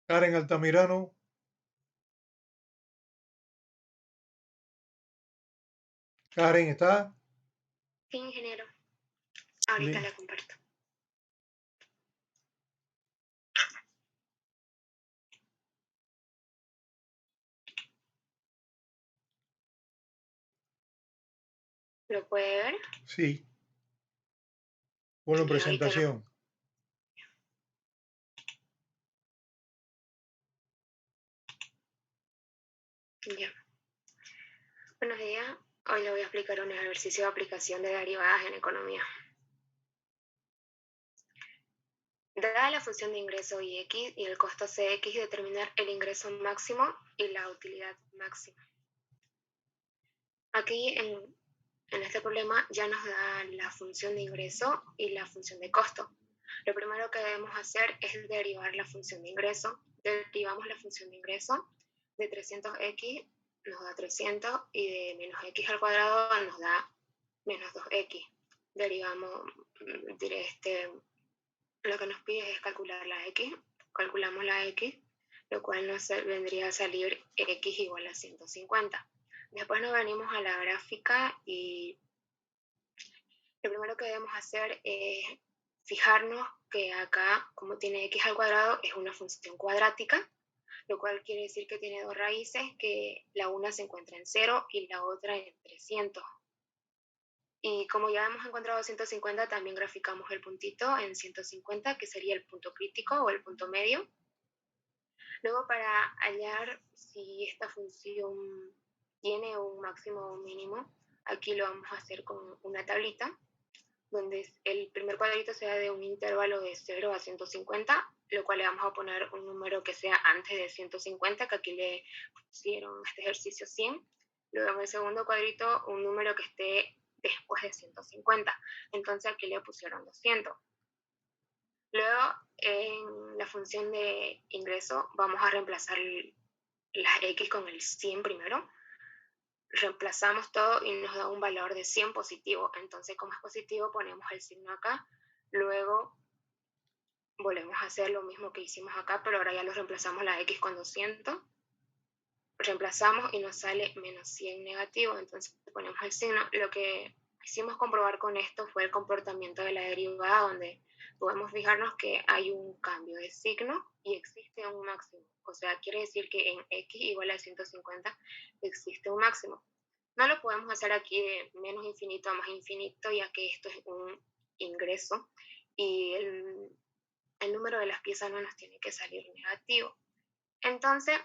Karen Altamirano. Karen, ¿está? Sí, ingeniero. Ahorita la comparto. ¿Lo puede ver? Sí. Ponlo en presentación. Ya. Buenos días. Hoy le voy a explicar un ejercicio de aplicación de derivadas en economía. Dada la función de ingreso IX y el costo CX, determinar el ingreso máximo y la utilidad máxima. Aquí en este problema ya nos da la función de ingreso y la función de costo. Lo primero que debemos hacer es derivar la función de ingreso. Derivamos la función de ingreso de 300x nos da 300 y de menos x al cuadrado nos da menos 2x. Derivamos, lo que nos pide es calcular la x, calculamos la x, lo cual nos vendría a salir x igual a 150. Después nos venimos a la gráfica y lo primero que debemos hacer es fijarnos que acá, como tiene x al cuadrado, es una función cuadrática, lo cual quiere decir que tiene dos raíces, que la una se encuentra en 0 y la otra en 300. Y como ya hemos encontrado 150, también graficamos el puntito en 150, que sería el punto crítico o el punto medio. Luego, para hallar si esta función tiene un máximo o un mínimo, aquí lo vamos a hacer con una tablita, donde el primer cuadrito sea de un intervalo de 0 a 150, lo cual le vamos a poner un número que sea antes de 150, que aquí le pusieron este ejercicio 100. Luego en el segundo cuadrito un número que esté después de 150, entonces aquí le pusieron 200. Luego en la función de ingreso vamos a reemplazar las x con el 100 primero. Reemplazamos todo y nos da un valor de 100 positivo. Entonces, como es positivo, ponemos el signo acá. Luego, volvemos a hacer lo mismo que hicimos acá, pero ahora ya lo reemplazamos la x con 200. Reemplazamos y nos sale menos 100 negativo. Entonces, ponemos el signo. Lo que quisimos comprobar con esto fue el comportamiento de la derivada, donde podemos fijarnos que hay un cambio de signo y existe un máximo. O sea, quiere decir que en x igual a 150 existe un máximo. No lo podemos hacer aquí de menos infinito a más infinito, ya que esto es un ingreso y el número de las piezas no nos tiene que salir negativo. Entonces,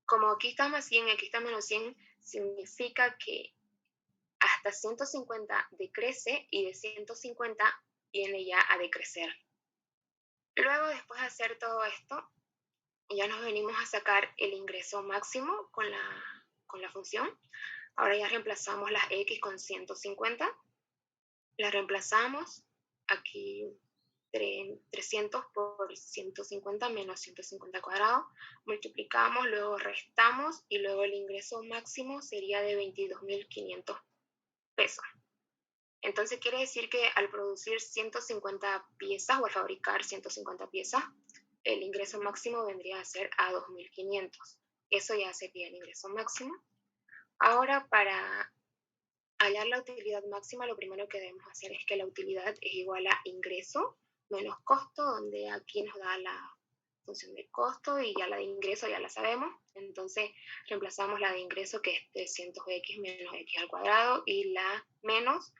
como aquí está más 100 y aquí está menos 100, significa que hasta 150 decrece y de 150 viene ya a decrecer. Luego, después de hacer todo esto, ya nos venimos a sacar el ingreso máximo con la función. Ahora ya reemplazamos las x con 150. La reemplazamos aquí 300 por 150 menos 150 cuadrado. Multiplicamos, luego restamos y luego el ingreso máximo sería de 22.500 pesos. Entonces quiere decir que al producir 150 piezas o al fabricar 150 piezas, el ingreso máximo vendría a ser a 2.500. Eso ya sería el ingreso máximo. Ahora, para hallar la utilidad máxima, lo primero que debemos hacer es que la utilidad es igual a ingreso menos costo, donde aquí nos da la función de costo y ya la de ingreso ya la sabemos. Entonces reemplazamos la de ingreso, que es 300x menos x al cuadrado, y la menos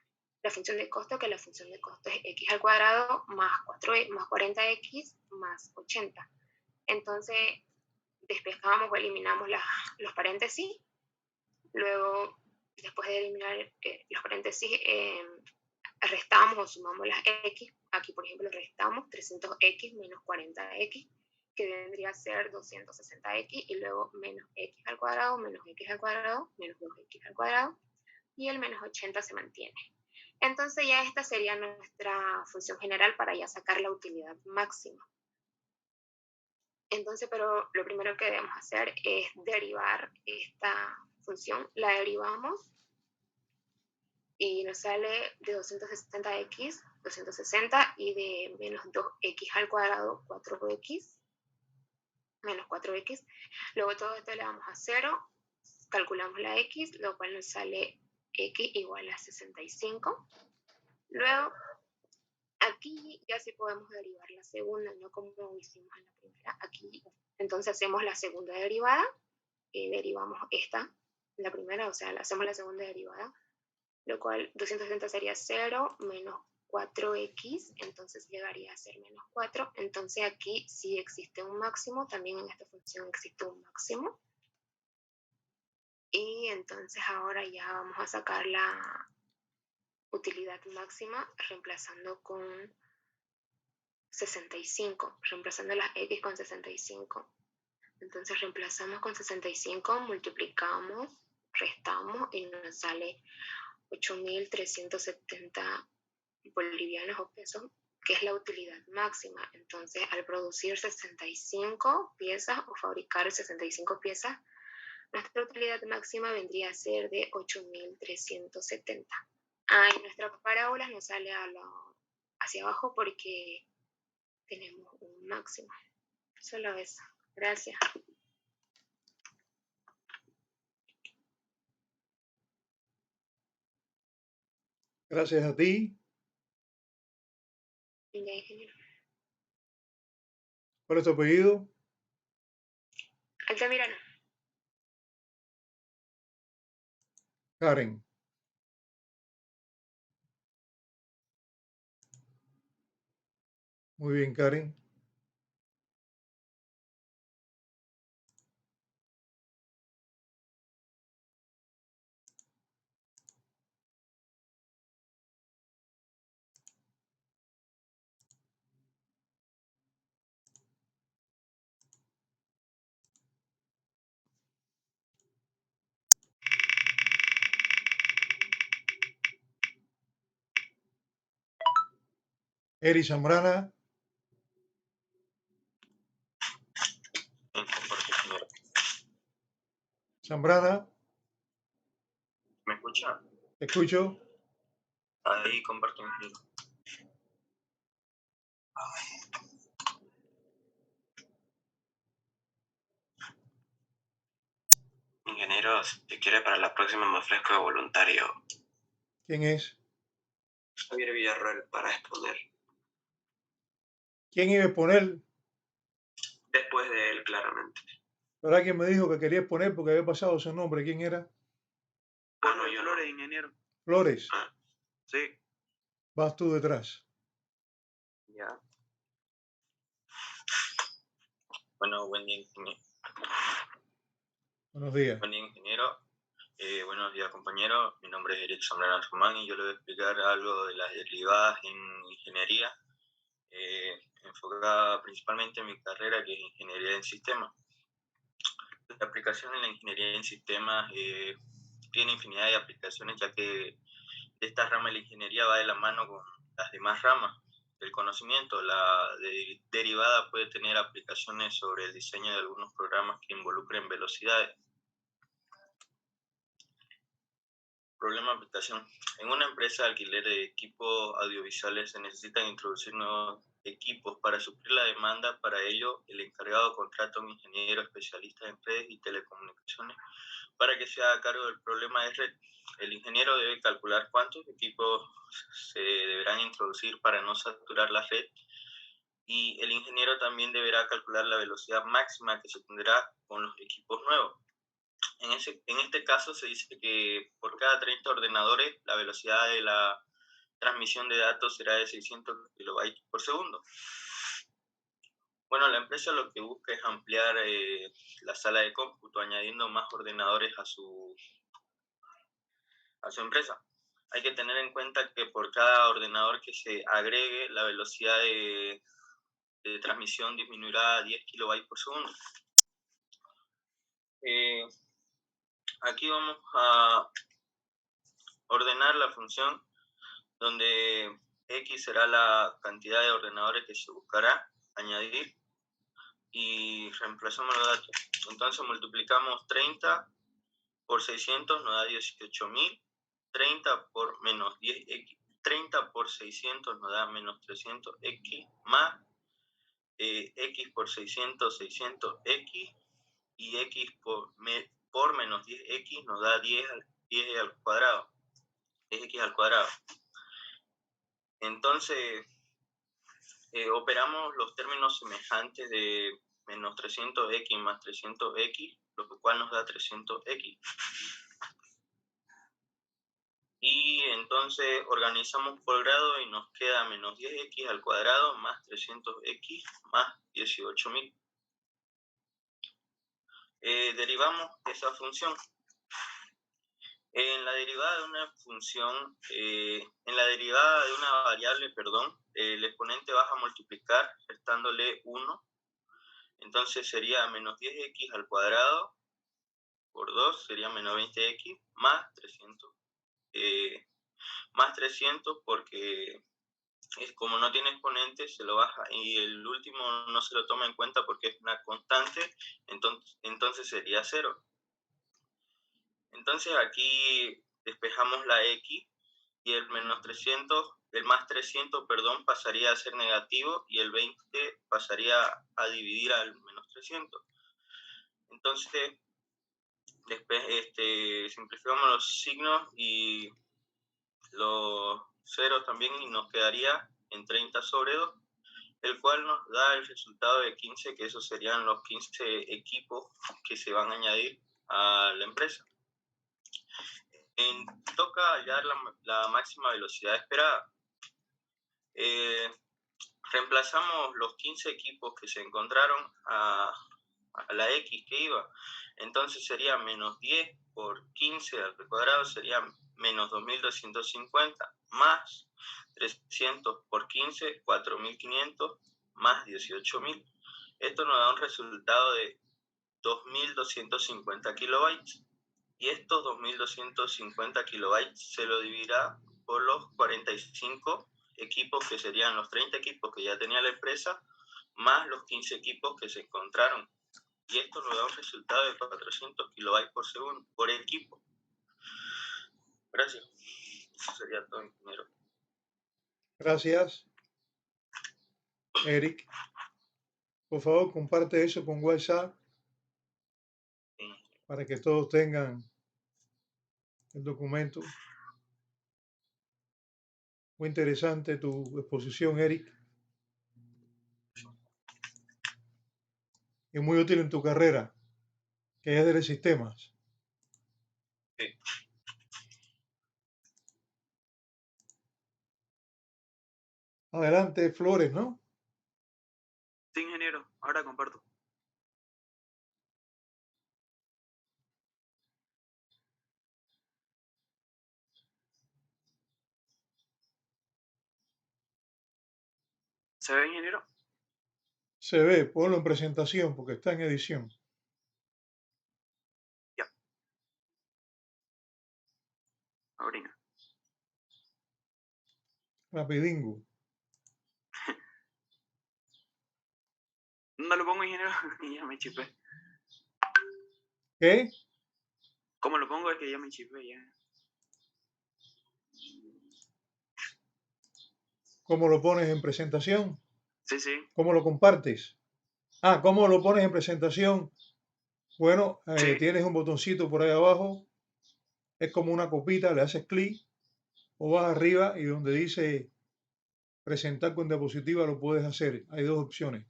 la función de costo, que la función de costo es x al cuadrado más 40x más 80. Entonces despejamos o eliminamos los paréntesis. Luego, después de eliminar los paréntesis, restamos o sumamos las x. Aquí, por ejemplo, restamos 300x menos 40x, que vendría a ser 260x, y luego menos x al cuadrado, menos x al cuadrado, menos 2x al cuadrado, y el menos 80 se mantiene. Entonces ya esta sería nuestra función general para ya sacar la utilidad máxima. Entonces, pero lo primero que debemos hacer es derivar esta función. La derivamos y nos sale de 260x, 260, y de menos 2x al cuadrado, 4x, menos 4x. Luego todo esto le damos a 0, calculamos la x, lo cual nos sale x igual a 65. Luego, aquí ya sí podemos derivar la segunda, no como hicimos en la primera. Aquí, entonces hacemos la segunda derivada, derivamos esta, la primera, o sea, hacemos la segunda derivada, lo cual 260 sería 0 menos 4x, entonces llegaría a ser menos 4. Entonces aquí sí existe un máximo, también en esta función existe un máximo. Y entonces ahora ya vamos a sacar la utilidad máxima reemplazando con 65, reemplazando las x con 65. Entonces reemplazamos con 65, multiplicamos, restamos y nos sale 8.370 bolivianos o pesos, que es la utilidad máxima. Entonces, al producir 65 piezas o fabricar 65 piezas, nuestra utilidad máxima vendría a ser de 8.370. Y nuestra parábola nos sale hacia abajo porque tenemos un máximo. Solo eso. Gracias. Gracias a ti. Ingeniero. ¿Cuál es tu apellido? Altamirano. Karen. Muy bien, Karen. Eri Zambrana. Compartir, ingeniero. Zambrana, ¿Me escucha? te escucho. Ahí comparto, ingeniero. Ingeniero, si quiere para la próxima me ofrezco de voluntario. ¿Quién es? Javier Villarroel para exponer. ¿Quién iba a exponer? Después de él, claramente. ¿Verdad que me dijo que quería exponer porque había pasado su nombre? ¿Quién era? Bueno, yo Flores, ingeniero. Flores. Ah, Sí. Vas tú detrás. ya. Bueno, buen día, ingeniero. Buenos días. Buen día, ingeniero. Buenos días, compañeros. Mi nombre es Eric Zambrana Román y yo le voy a explicar algo de las derivadas en ingeniería, enfocada principalmente en mi carrera, que es ingeniería en sistemas. La aplicación en la ingeniería en sistemas tiene infinidad de aplicaciones, ya que esta rama de la ingeniería va de la mano con las demás ramas del conocimiento. La derivada puede tener aplicaciones sobre el diseño de algunos programas que involucren velocidades. Problema de aplicación. En una empresa de alquiler de equipos audiovisuales se necesitan introducir nuevos equipos. Para suplir la demanda, para ello el encargado contrata a un ingeniero especialista en redes y telecomunicaciones para que se haga cargo del problema de red. El ingeniero debe calcular cuántos equipos se deberán introducir para no saturar la red, y el ingeniero también deberá calcular la velocidad máxima que se tendrá con los equipos nuevos. En este caso se dice que por cada 30 ordenadores la velocidad de la transmisión de datos será de 600 kilobytes por segundo. Bueno, la empresa lo que busca es ampliar la sala de cómputo, añadiendo más ordenadores a su empresa. Hay que tener en cuenta que por cada ordenador que se agregue, la velocidad de transmisión disminuirá a 10 kilobytes por segundo. Aquí vamos a ordenar la función donde X será la cantidad de ordenadores que se buscará añadir y reemplazamos los datos. Entonces multiplicamos 30 por 600 nos da 18.000, 30 por menos 10x, 30 por 600 nos da menos 300x, más x por 600, 600x, y x por menos 10x nos da 10 al cuadrado, 10x al cuadrado. Entonces, operamos los términos semejantes de menos 300x más 300x, lo cual nos da 300x. Y entonces organizamos por grado y nos queda menos 10x al cuadrado más 300x más 18.000. Derivamos esa función. En la derivada de una función, en la derivada de una variable, el exponente vas a multiplicar restándole 1. Entonces sería menos 10x al cuadrado por 2 sería menos 20x más 300. Más 300 porque como no tiene exponente se lo baja, y el último no se lo toma en cuenta porque es una constante, entonces sería 0. Entonces aquí despejamos la x y el más 300, pasaría a ser negativo y el 20 pasaría a dividir al menos 300. Entonces después simplificamos los signos y los ceros también y nos quedaría en 30 sobre 2, el cual nos da el resultado de 15, que esos serían los 15 equipos que se van a añadir a la empresa. Toca hallar la máxima velocidad esperada. Reemplazamos los 15 equipos que se encontraron a la X que iba. Entonces sería menos 10 por 15 al cuadrado sería menos 2.250 más 300 por 15, 4.500 más 18.000. Esto nos da un resultado de 2.250 kilobytes. Y estos 2.250 kilobytes se lo dividirá por los 45 equipos que serían los 30 equipos que ya tenía la empresa, más los 15 equipos que se encontraron. Y esto nos da un resultado de 400 kilobytes por segundo por equipo. Gracias. Eso sería todo, ingeniero. Gracias, Eric. Por favor, comparte eso con WhatsApp para que todos tengan el documento. Muy interesante tu exposición, Eric. Y muy útil en tu carrera, que es de sistemas. Sí. Adelante, Flores, ¿no? Sí, ingeniero, ahora comparto. ¿Se ve, ingeniero? Se ve, ponlo en presentación porque está en edición. Ya. Ahorita. Rapidingo. ¿Dónde lo pongo, ingeniero? Y ya me chipé. ¿Qué? ¿Cómo lo pongo? Es que ya me chipé ya. ¿Cómo lo pones en presentación? Sí, sí. ¿Cómo lo compartes? Ah, ¿cómo lo pones en presentación? Bueno, Sí. tienes un botoncito por ahí abajo. Es como una copita, le haces clic o vas arriba y donde dice presentar con diapositiva lo puedes hacer. Hay dos opciones.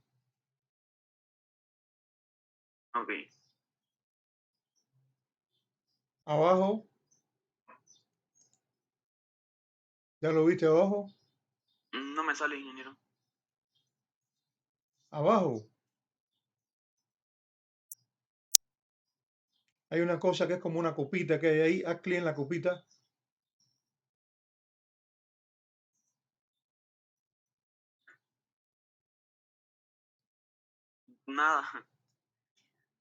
Ok. Abajo. ¿Ya lo viste abajo? No me sale, ingeniero. Abajo. Hay una cosa que es como una copita que hay ahí. Haz clic en la copita. Nada.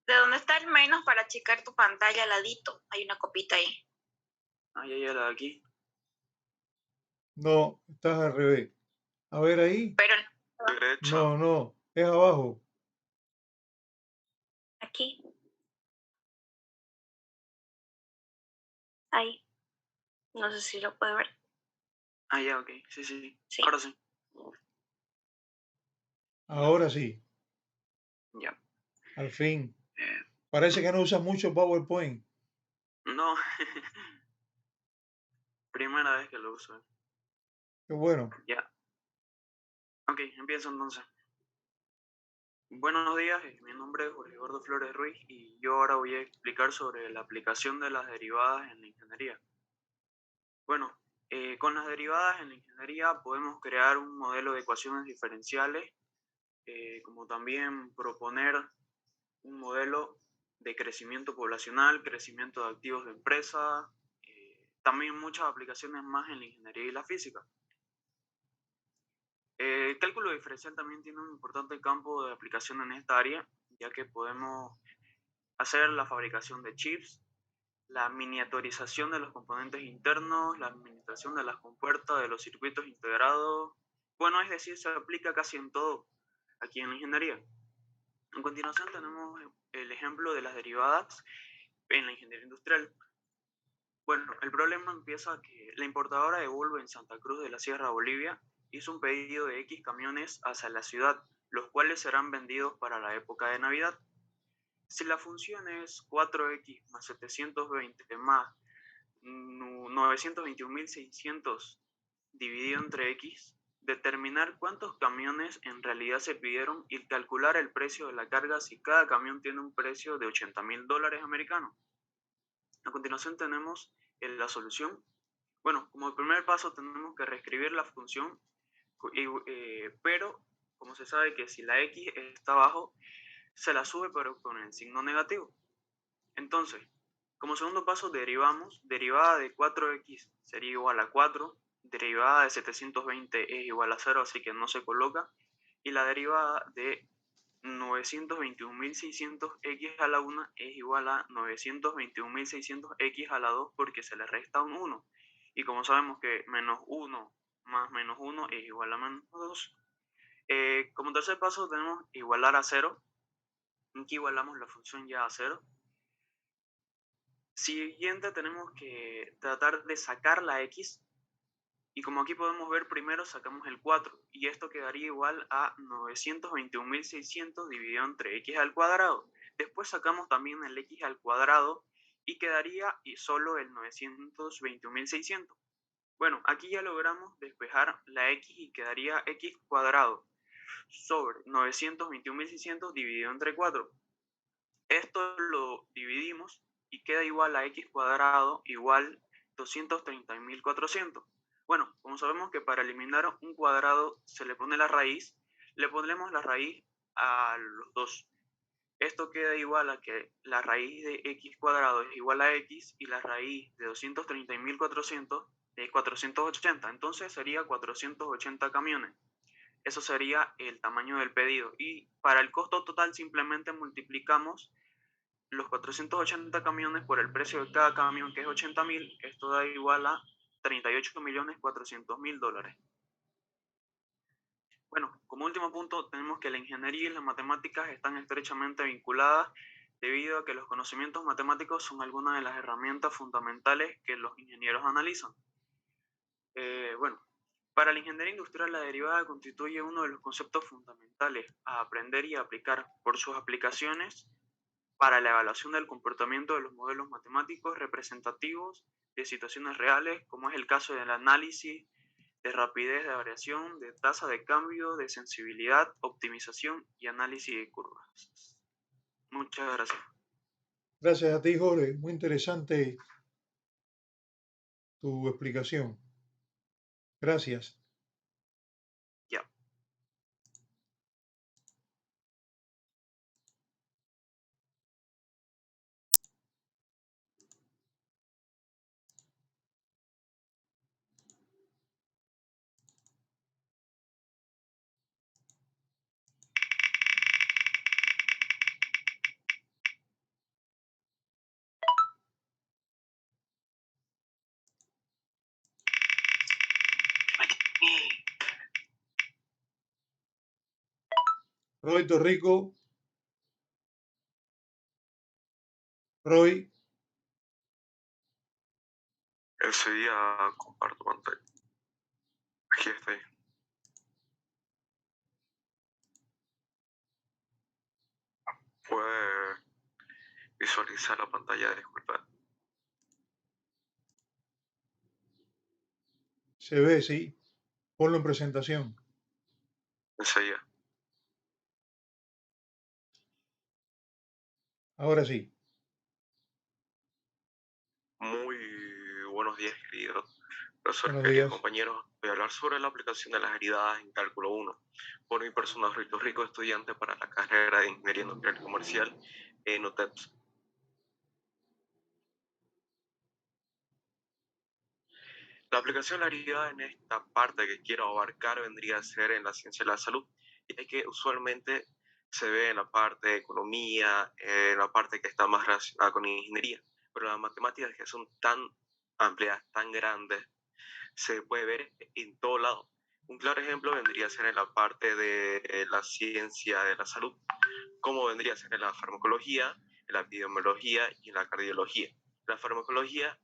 De donde está el menos para achicar tu pantalla al ladito, hay una copita ahí. Ah, ya, la de aquí. No, estás al revés. A ver ahí. Pero No, no, es abajo. Aquí. Ahí. No sé si lo puede ver. Ah, ya, ok. Sí, sí. Sí. Ahora sí. Ahora sí, Ya. al fin. Eh, Parece que no usas mucho PowerPoint. no. Primera vez que lo uso. Qué bueno. Ya. Ok, empiezo entonces. Buenos días, mi nombre es Jorge Eduardo Flores Ruiz y yo ahora voy a explicar sobre la aplicación de las derivadas en la ingeniería. Bueno, con las derivadas en la ingeniería podemos crear un modelo de ecuaciones diferenciales, como también proponer un modelo de crecimiento poblacional, crecimiento de activos de empresa, también muchas aplicaciones más en la ingeniería y la física. El cálculo diferencial también tiene un importante campo de aplicación en esta área, ya que podemos hacer la fabricación de chips, la miniaturización de los componentes internos, la administración de las compuertas de los circuitos integrados. Bueno, es decir, se aplica casi en todo aquí en la ingeniería. En continuación tenemos el ejemplo de las derivadas en la ingeniería industrial. Bueno, el problema empieza que la importadora de Volvo en Santa Cruz de la Sierra, Bolivia, hizo un pedido de X camiones hacia la ciudad, los cuales serán vendidos para la época de Navidad. Si la función es 4x más 720 más 921.600 dividido entre x, determinar cuántos camiones en realidad se pidieron y calcular el precio de la carga si cada camión tiene un precio de $80.000 americanos. A continuación tenemos la solución. Bueno, como primer paso tenemos que reescribir la función, pero como se sabe que si la x está abajo, se la sube pero con el signo negativo. Entonces, como segundo paso derivamos, derivada de 4x sería igual a 4, derivada de 720 es igual a 0, así que no se coloca, y la derivada de 921.600x a la 1 es igual a 921.600x a la 2 porque se le resta un 1. Y como sabemos que menos 1 más menos 1 es igual a menos 2. Como tercer paso tenemos igualar a 0. Aquí igualamos la función ya a 0. Siguiente tenemos que tratar de sacar la x. Y como aquí podemos ver, primero sacamos el 4. Y esto quedaría igual a 921.600 dividido entre x al cuadrado. Después sacamos también el x al cuadrado y quedaría solo el 921.600. Bueno, aquí ya logramos despejar la x y quedaría x cuadrado sobre 921.600 dividido entre 4. Esto lo dividimos y queda igual a x cuadrado igual 230.400. Bueno, como sabemos que para eliminar un cuadrado se le pone la raíz, le pondremos la raíz a los dos. Esto queda igual a que la raíz de x cuadrado es igual a x y la raíz de 230.400 es 480. Entonces sería 480 camiones. Eso sería el tamaño del pedido. Y para el costo total simplemente multiplicamos los 480 camiones por el precio de cada camión, que es 80.000. Esto da igual a $38.400.000. Bueno, como último punto tenemos que la ingeniería y las matemáticas están estrechamente vinculadas debido a que los conocimientos matemáticos son algunas de las herramientas fundamentales que los ingenieros analizan. Bueno, para la ingeniería industrial la derivada constituye uno de los conceptos fundamentales a aprender y aplicar por sus aplicaciones para la evaluación del comportamiento de los modelos matemáticos representativos de situaciones reales, como es el caso del análisis de rapidez de variación, de tasa de cambio, de sensibilidad, optimización y análisis de curvas. Muchas gracias. Gracias a ti, Jorge. Muy interesante tu explicación. Gracias. Ya. Roy Torrico. Roy. Ese día comparto pantalla. Aquí estoy. Puede visualizar la pantalla, disculpa. Se ve, sí. Ponlo en presentación. Enseguida. Ahora sí. Muy buenos días, queridos profesores, Buenos queridos días. compañeros. Voy a hablar sobre la aplicación de las derivadas en cálculo 1. Por mi persona, Roy Torrico, estudiante para la carrera de Ingeniería Industrial y Comercial en UTEPS. La aplicación de la derivada en esta parte que quiero abarcar vendría a ser en la ciencia de la salud, y es que usualmente se ve en la parte de economía, en la parte que está más relacionada con ingeniería, pero las matemáticas que son tan amplias, tan grandes, se puede ver en todo lado. Un claro ejemplo vendría a ser en la parte de la ciencia de la salud, como vendría a ser en la farmacología, en la epidemiología y en la cardiología. La farmacología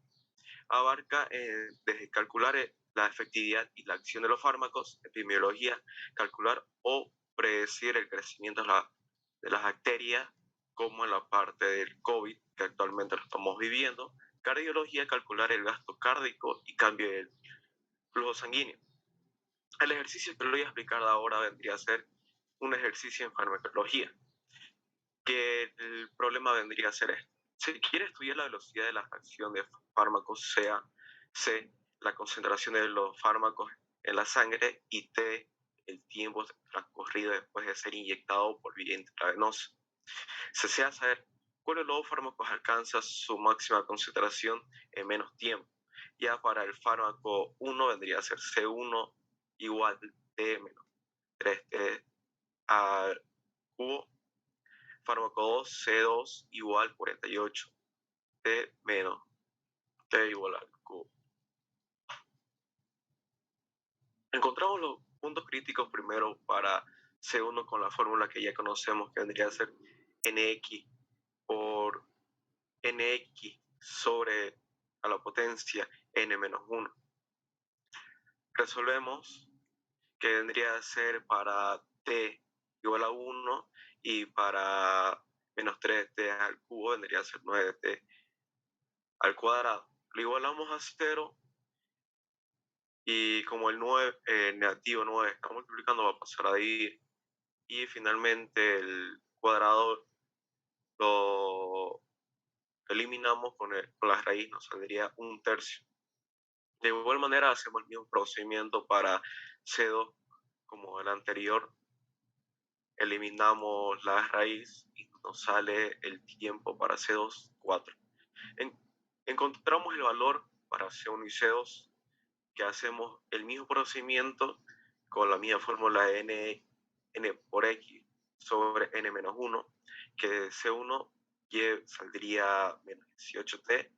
abarca desde calcular la efectividad y la acción de los fármacos, epidemiología, calcular o predecir el crecimiento de las bacterias, como en la parte del COVID, que actualmente lo estamos viviendo, cardiología, calcular el gasto cardíaco y cambio del flujo sanguíneo. El ejercicio que le voy a explicar ahora vendría a ser un ejercicio en farmacología, que el problema vendría a ser esto. Si quiere estudiar la velocidad de la acción de fármacos, sea C, la concentración de los fármacos en la sangre, y T, el tiempo transcurrido después de ser inyectado por vía intravenosa. Se desea saber cuáles de los fármacos alcanza su máxima concentración en menos tiempo. Ya para el fármaco 1 vendría a ser C1 igual T menos 3T al cubo. Fármaco 2, C2 igual 48. T menos T igual al cubo. Encontramos los puntos críticos primero para C1 con la fórmula que ya conocemos, que vendría a ser nx por nx sobre a la potencia n menos 1. Resolvemos que vendría a ser para t igual a 1 y para menos 3t al cubo vendría a ser 9t al cuadrado. Lo igualamos a 0 y como el negativo 9 está multiplicando va a pasar a dividir. Y finalmente el cuadrado lo eliminamos con la raíz, nos saldría 1/3. De igual manera hacemos el mismo procedimiento para C2 como el anterior. Eliminamos la raíz y nos sale el tiempo para C2, 4. Encontramos el valor para C1 y C2, que hacemos el mismo procedimiento con la misma fórmula n por x sobre n menos 1, que C1 y saldría menos 18t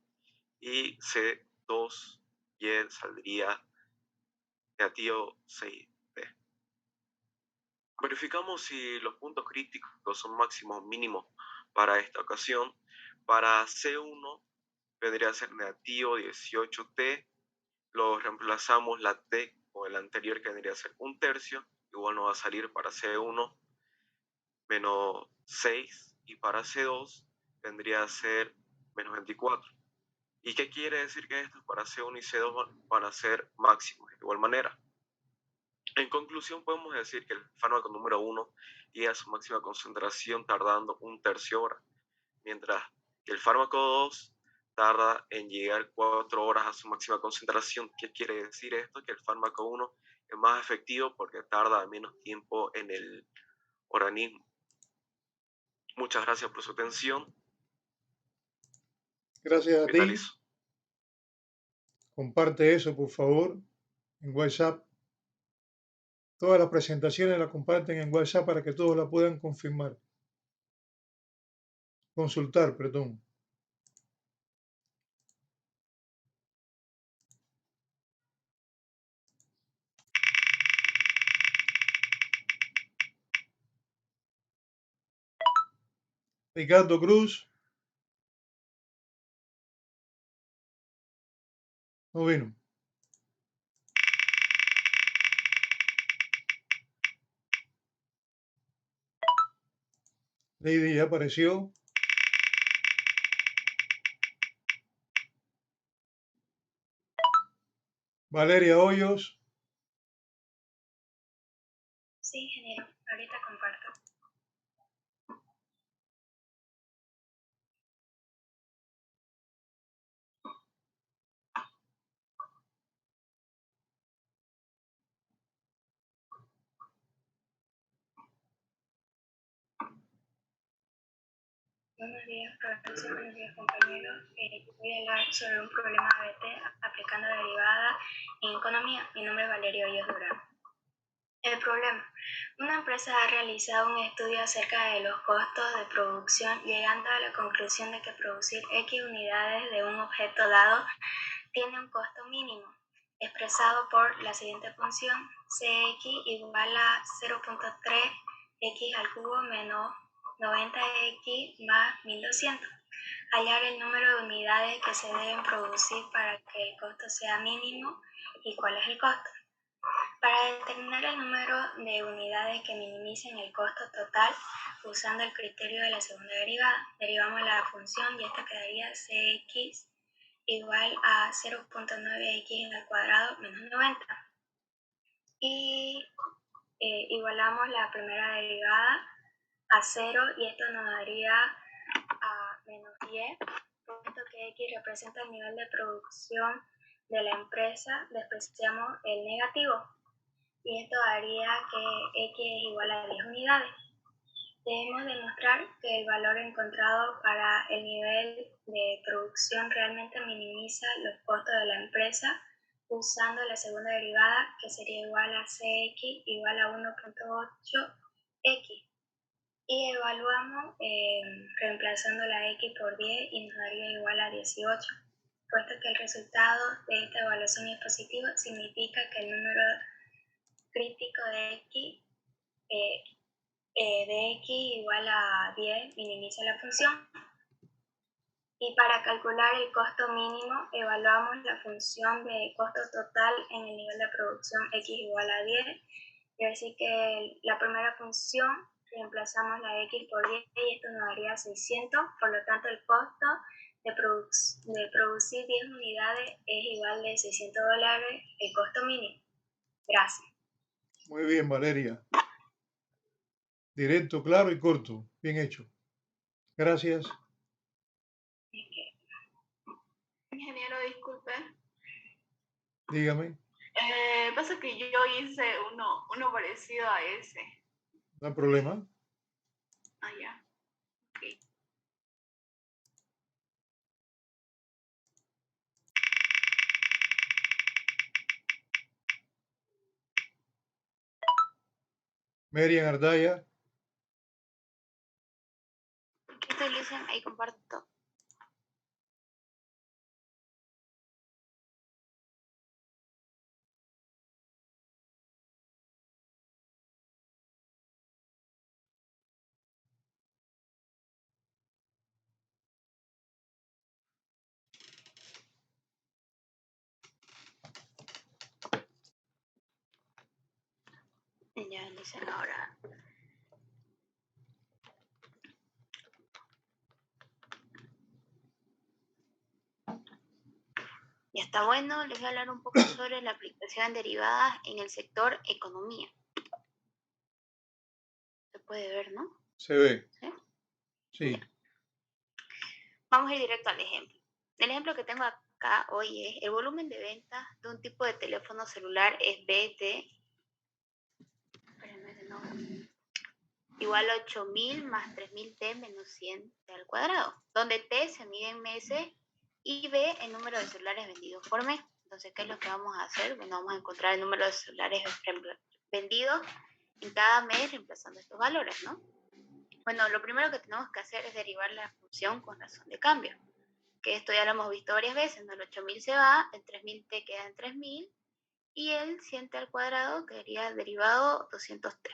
y C2 y saldría negativo 6t. Verificamos si los puntos críticos son máximos o mínimos para esta ocasión. Para C1 vendría a ser negativo 18t. Lo reemplazamos la t con el anterior, que vendría a ser 1/3. Igual nos va a salir para C1 menos 6 y para C2 vendría a ser menos 24. ¿Y qué quiere decir que estos para C1 y C2 van a ser máximos de igual manera? En conclusión, podemos decir que el fármaco número 1 llega a su máxima concentración tardando 1/3 hora, mientras que el fármaco 2 tarda en llegar 4 horas a su máxima concentración. ¿Qué quiere decir esto? Que el fármaco 1 es más efectivo porque tarda menos tiempo en el organismo. Muchas gracias por su atención. Gracias a ti. Finalizo. Comparte eso, por favor, en WhatsApp. Todas las presentaciones las comparten en WhatsApp para que todos la puedan consultar, perdón. Ricardo Cruz. No vino. Lady ya apareció. Valeria Hoyos. Sí, ingeniero, ahorita comparto. Buenos días, profesor. Buenos días, compañeros. Voy a hablar sobre un problema ABT aplicando derivada en economía. Mi nombre es Valerio Hoyos Durán. El problema. Una empresa ha realizado un estudio acerca de los costos de producción, llegando a la conclusión de que producir X unidades de un objeto dado tiene un costo mínimo, expresado por la siguiente función: Cx igual a 0.3x al cubo menos 90x más 1200. Hallar el número de unidades que se deben producir para que el costo sea mínimo y cuál es el costo. Para determinar el número de unidades que minimicen el costo total, usando el criterio de la segunda derivada, derivamos la función y esta quedaría Cx igual a 0.9x al cuadrado menos 90. Y igualamos la primera derivada a 0 y esto nos daría a menos 10, puesto que x representa el nivel de producción de la empresa, despreciamos el negativo y esto haría que x es igual a 10 unidades. Debemos demostrar que el valor encontrado para el nivel de producción realmente minimiza los costos de la empresa usando la segunda derivada, que sería igual a Cx igual a 1.8x. Y evaluamos reemplazando la x por 10 y nos daría igual a 18. Puesto que el resultado de esta evaluación es positivo, significa que el número crítico de x igual a 10 minimiza la función. Y para calcular el costo mínimo, evaluamos la función de costo total en el nivel de producción x igual a 10. Y así que la primera función reemplazamos la x por 10 y esto nos daría 600. Por lo tanto, el costo de producir 10 unidades es igual de $600, el costo mínimo. Gracias. Muy bien, Valeria. Directo, claro y corto. Bien hecho. Gracias. Ingeniero, disculpe. Dígame. Pasa que yo hice uno parecido a ese. No hay problema. Ah, ya. Ok. Merian Ardaya. Aquí estoy lista, ahí comparto. Ya, dicen ahora. Ya está bueno, les voy a hablar un poco sobre la aplicación de derivadas en el sector economía. Se puede ver, ¿no? Se ve. ¿Sí? Sí. Vamos a ir directo al ejemplo. El ejemplo que tengo acá hoy es el volumen de ventas de un tipo de teléfono celular es BT igual a 8000 más 3000 T menos 100 T al cuadrado, donde T se mide en meses y B el número de celulares vendidos por mes. Entonces, ¿qué es lo que vamos a hacer? Bueno, vamos a encontrar el número de celulares vendidos en cada mes reemplazando estos valores, ¿no? Bueno, lo primero que tenemos que hacer es derivar la función con razón de cambio, que esto ya lo hemos visto varias veces, ¿no? El 8000 se va, el 3000 T queda en 3000 y el 100 T al cuadrado quedaría derivado 200T.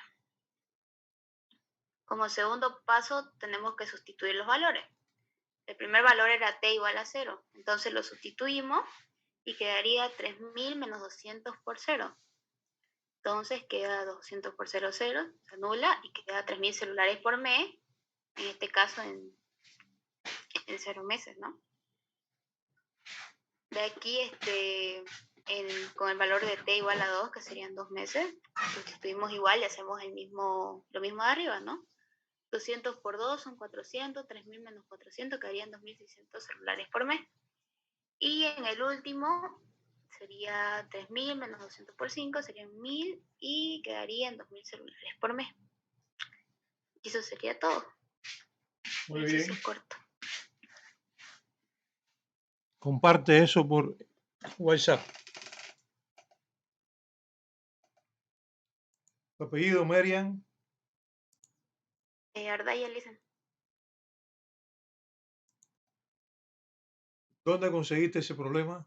Como segundo paso tenemos que sustituir los valores. El primer valor era T igual a 0, entonces lo sustituimos y quedaría 3000 menos 200 por 0. Entonces queda 200 por 0, 0, se anula y queda 3000 celulares por mes, en este caso en 0 meses, ¿no? De aquí, con el valor de T igual a 2, que serían 2 meses, sustituimos igual y hacemos lo mismo de arriba, ¿no? 200 por 2 son 400, 3000 menos 400 quedarían 2600 celulares por mes. Y en el último sería 3000 menos 200 por 5 serían 1000 y quedarían 2000 celulares por mes. Y eso sería todo. Muy bien. Eso es corto. Comparte eso por WhatsApp. ¿Tu apellido, Merian? Ardaya, listen. ¿Dónde conseguiste ese problema?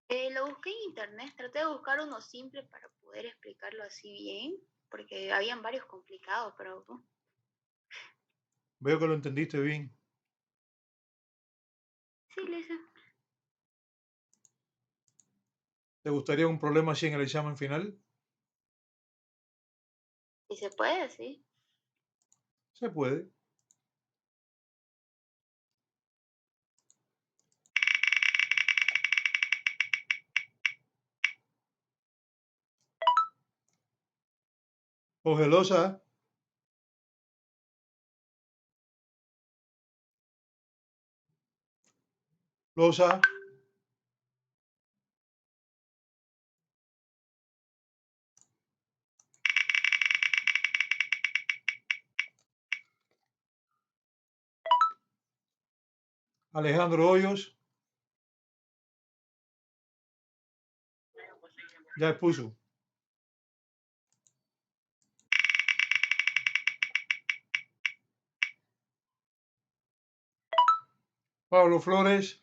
Lo busqué en internet, traté de buscar uno simple para poder explicarlo así bien, porque habían varios complicados, pero... Veo que lo entendiste bien. Sí, listen. ¿Te gustaría un problema así en el examen final? Si se puede, sí. Se puede. Ojelosa. Losa. Alejandro Hoyos. Ya expuso. Pablo Flores.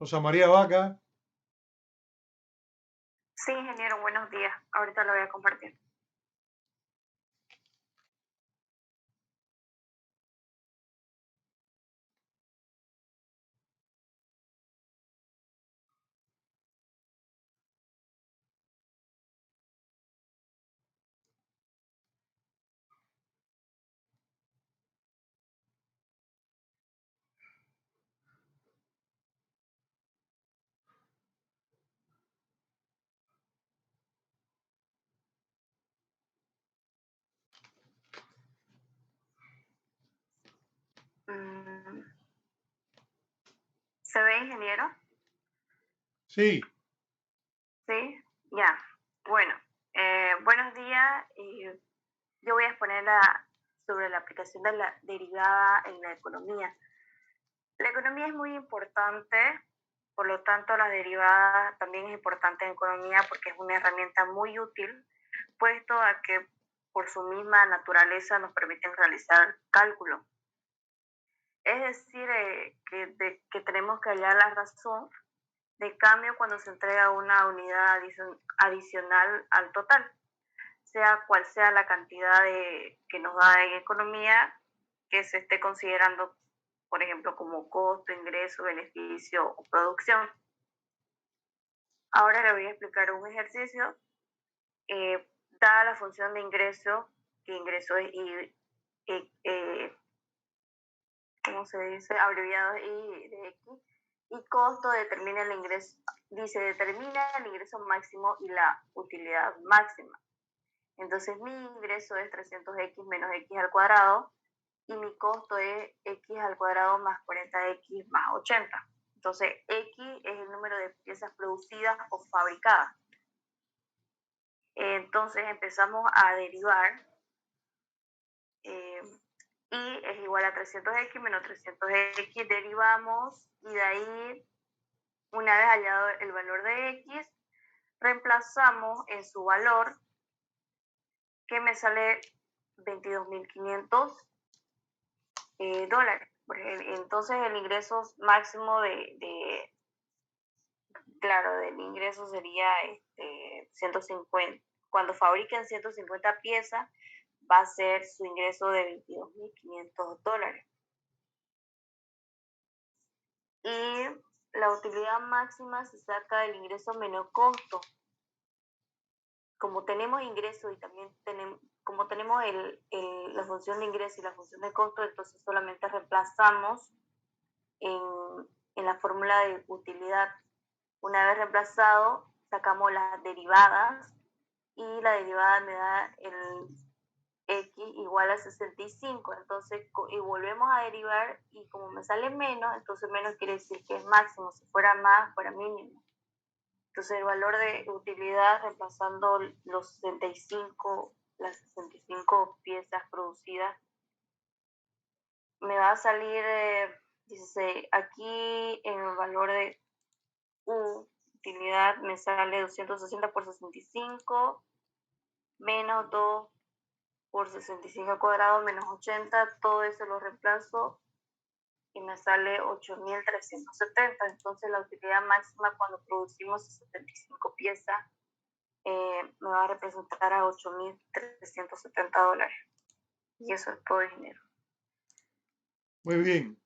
Rosa María Vaca. Sí, ingeniero, buenos días. Ahorita lo voy a compartir. ¿Se ve, ingeniero? Sí. Sí, ya. Bueno, buenos días. Yo voy a exponer sobre la aplicación de la derivada en la economía. La economía es muy importante, por lo tanto la derivada también es importante en economía porque es una herramienta muy útil, puesto a que por su misma naturaleza nos permiten realizar cálculos. Es decir, que tenemos que hallar la razón de cambio cuando se entrega una unidad adicional al total, sea cual sea la cantidad que nos da en economía que se esté considerando, por ejemplo, como costo, ingreso, beneficio o producción. Ahora le voy a explicar un ejercicio. Dada la función de ingreso, que ingreso es ¿cómo se dice? Abreviado I de X, y costo determina el ingreso, determina el ingreso máximo y la utilidad máxima. Entonces mi ingreso es 300x menos x al cuadrado y mi costo es x al cuadrado más 40x más 80. Entonces x es el número de piezas producidas o fabricadas. Entonces empezamos a derivar. Y es igual a 300x menos 300x, derivamos y de ahí, una vez hallado el valor de x, reemplazamos en su valor, que me sale 22.500 dólares. Entonces el ingreso máximo del ingreso sería 150. Cuando fabriquen 150 piezas, va a ser su ingreso de 22.500 dólares. Y la utilidad máxima se saca del ingreso menos costo. Como tenemos ingreso y también como tenemos la función de ingreso y la función de costo, entonces solamente reemplazamos en la fórmula de utilidad. Una vez reemplazado, sacamos las derivadas y la derivada me da el x igual a 65, entonces y volvemos a derivar y como me sale menos, entonces menos quiere decir que es máximo, si fuera más, fuera mínimo. Entonces el valor de utilidad reemplazando las 65 piezas producidas, me va a salir, dice aquí en el valor de utilidad me sale 260 por 65 menos 2 por 65 al cuadrado menos 80, todo eso lo reemplazo y me sale 8.370. Entonces la utilidad máxima cuando producimos 75 piezas me va a representar a 8.370 dólares. Y eso es todo el dinero. Muy bien.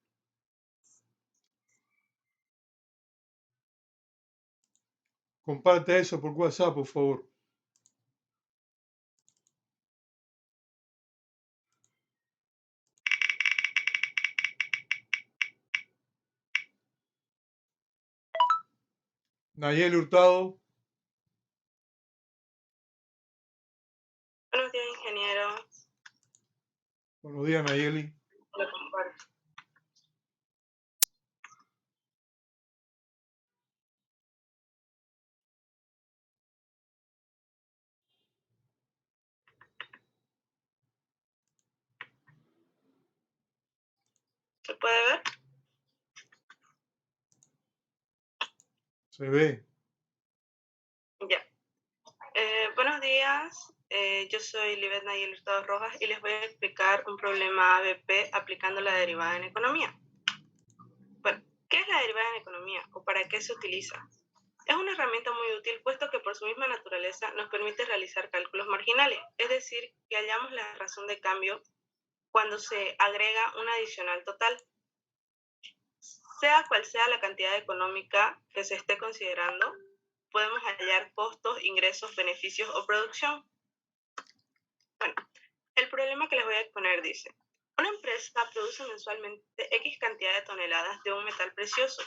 Comparte eso por WhatsApp, por favor. Nayeli Hurtado. Buenos días, ingeniero. Buenos días, Nayeli. Lo comparto. ¿Se puede ver? Se ve. Ya. Buenos días. Yo soy Libet Nayel Hurtado Rojas y les voy a explicar un problema ABP aplicando la derivada en economía. Bueno, ¿Qué es la derivada en economía o para qué se utiliza? Es una herramienta muy útil puesto que por su misma naturaleza nos permite realizar cálculos marginales, es decir, que hallamos la razón de cambio cuando se agrega un adicional total. Sea cual sea la cantidad económica que se esté considerando, podemos hallar costos, ingresos, beneficios o producción. Bueno, el problema que les voy a exponer dice, una empresa produce mensualmente X cantidad de toneladas de un metal precioso,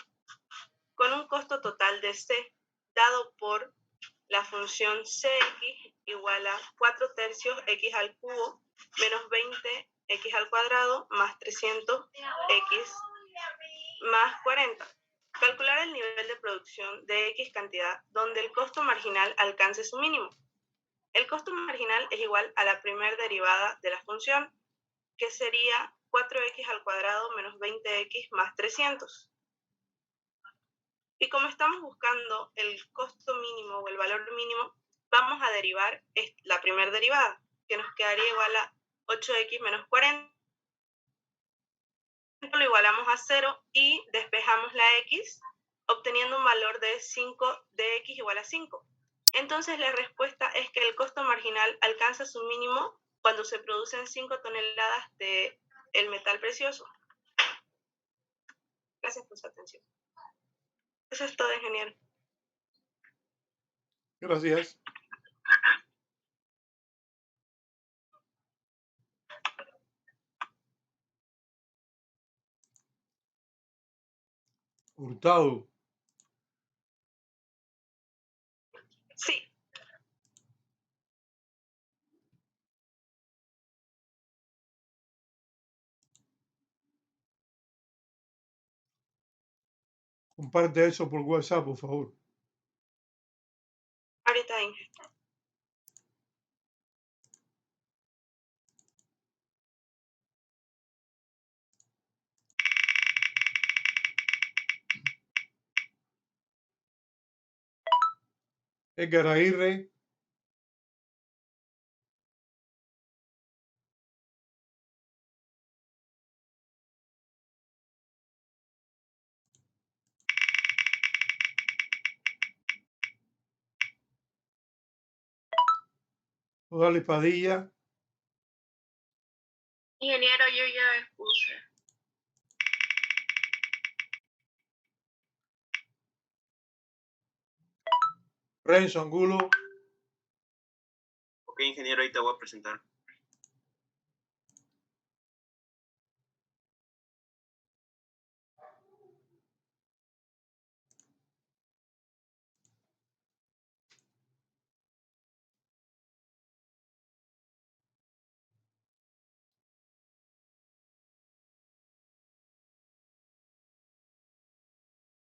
con un costo total de C, dado por la función Cx igual a 4/3 x al cubo menos 20x al cuadrado más 300x más 40. Calcular el nivel de producción de X cantidad donde el costo marginal alcance su mínimo. El costo marginal es igual a la primera derivada de la función, que sería 4x al cuadrado menos 20x más 300. Y como estamos buscando el costo mínimo o el valor mínimo, vamos a derivar la primera derivada, que nos quedaría igual a 8x menos 40. Lo igualamos a 0 y despejamos la x, obteniendo un valor de 5 de x igual a 5. Entonces la respuesta es que el costo marginal alcanza su mínimo cuando se producen 5 toneladas de el metal precioso. Gracias por su atención. Eso es todo, ingeniero. Gracias. Hurtado. Sí. Comparte eso por WhatsApp, por favor. Ahorita, Inge. Edgar Aguirre. Odales Padilla. Ingeniero, yo ya expuse. Renzo Angulo. Ok, ingeniero, ahí te voy a presentar.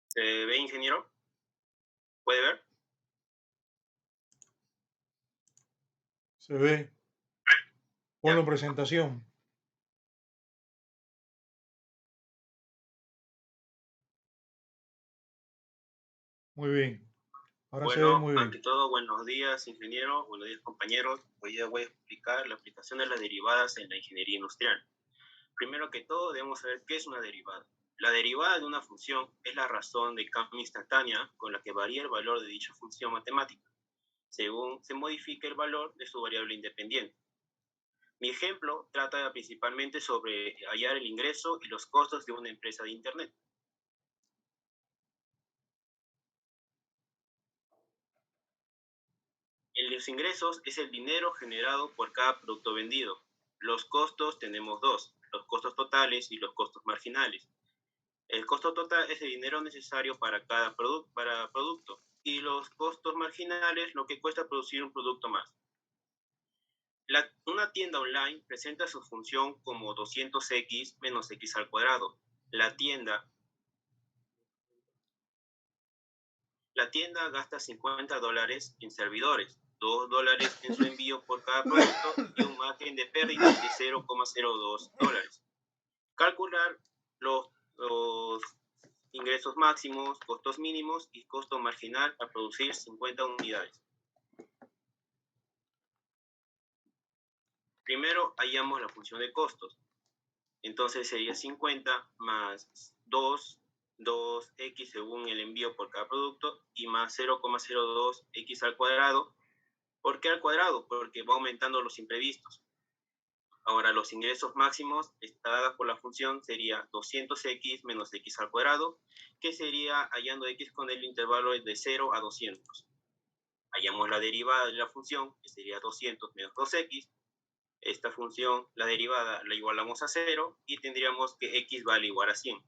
¿Se ve, ingeniero? ¿Puede ver? Se ve. Ponlo en Ya. presentación. Muy bien. Ahora se ve Bueno, muy bien. ante todo, buenos días, ingeniero. Buenos días, compañeros. Hoy día voy a explicar la aplicación de las derivadas en la ingeniería industrial. Primero que todo, debemos saber qué es una derivada. La derivada de una función es la razón de cambio instantánea con la que varía el valor de dicha función matemática, según se modifique el valor de su variable independiente. Mi ejemplo trata principalmente sobre hallar el ingreso y los costos de una empresa de Internet. En los ingresos es el dinero generado por cada producto vendido. Los costos tenemos dos, los costos totales y los costos marginales. El costo total es el dinero necesario para cada producto y los costos marginales lo que cuesta producir un producto más. Una tienda online presenta su función como 200x menos x al cuadrado. La tienda gasta $50 en servidores, $2 en su envío por cada producto y un margen de pérdida de $0,02. Calcular los ingresos máximos, costos mínimos y costo marginal a producir 50 unidades. Primero hallamos la función de costos. Entonces sería 50 más 2 2x según el envío por cada producto y más 0,02x al cuadrado. ¿Por qué al cuadrado? Porque va aumentando los imprevistos. Ahora, los ingresos máximos dadas por la función sería 200x menos x al cuadrado, que sería hallando x con el intervalo de 0 a 200. Hallamos la derivada de la función, que sería 200 menos 2x. Esta función, la derivada, la igualamos a 0 y tendríamos que x vale igual a 100.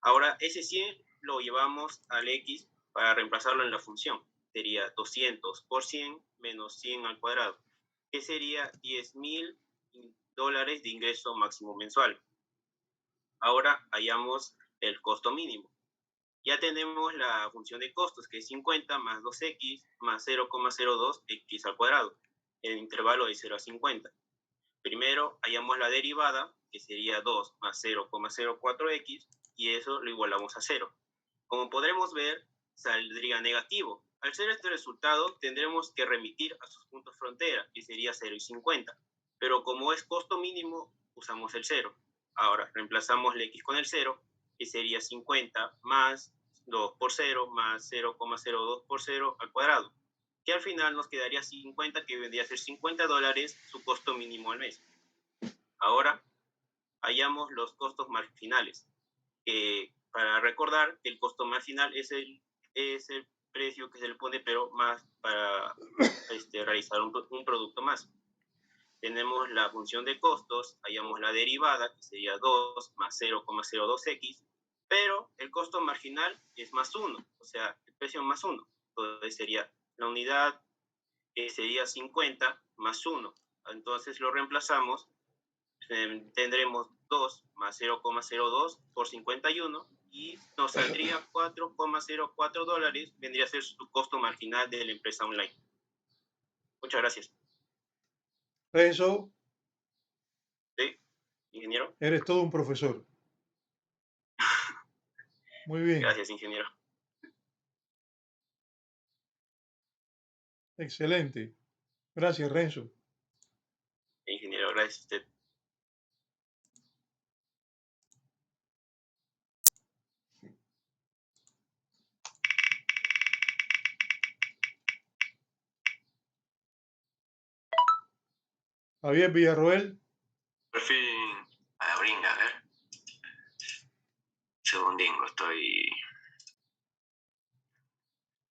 Ahora, ese 100 lo llevamos al x para reemplazarlo en la función. Sería 200 por 100 menos 100 al cuadrado, que sería $10,000 de ingreso máximo mensual. Ahora hallamos el costo mínimo. Ya tenemos la función de costos, que es 50 más 2x más 0,02x al cuadrado, el intervalo de 0 a 50. Primero hallamos la derivada, que sería 2 más 0,04x, y eso lo igualamos a 0. Como podremos ver, saldría negativo. Al ser este resultado, tendremos que remitir a sus puntos frontera, que sería 0 y 50. Pero como es costo mínimo, usamos el 0. Ahora, reemplazamos la x con el 0, que sería 50 más 2 por 0 más 0,02 por 0 al cuadrado, que al final nos quedaría 50, que vendría a ser $50 su costo mínimo al mes. Ahora, hallamos los costos marginales, que para recordar que el costo marginal es el precio que se le pone, pero más para realizar un producto más. Tenemos la función de costos, hallamos la derivada, que sería 2 más 0,02x, pero el costo marginal es más 1, o sea, el precio más 1. Entonces sería la unidad, que sería 50 más 1. Entonces lo reemplazamos, tendremos 2 más 0,02 por 51 y nos saldría $4,04, vendría a ser su costo marginal de la empresa online. Muchas gracias. Renzo, ¿Sí, ingeniero? eres todo un profesor. Muy bien. Gracias, ingeniero. Excelente. Gracias, Renzo. Ingeniero, gracias a usted. Javier Villarroel. Por fin, a brinda, a ver. Segundingo, estoy...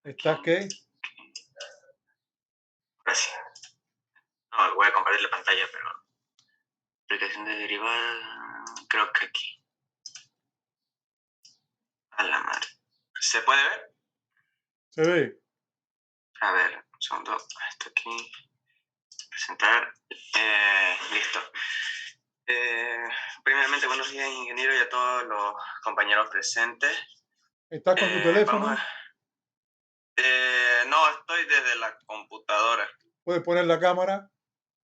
¿Estás qué? Gracias. No, voy a compartir la pantalla, pero... Aplicación de derivada... Creo que aquí. A la madre. ¿Se puede ver? Se ve. A ver, un segundo. Esto aquí. Presentar. Listo. Primeramente, buenos días, ingeniero, y a todos los compañeros presentes. ¿Estás con tu teléfono? No, estoy desde la computadora. ¿Puedes poner la cámara?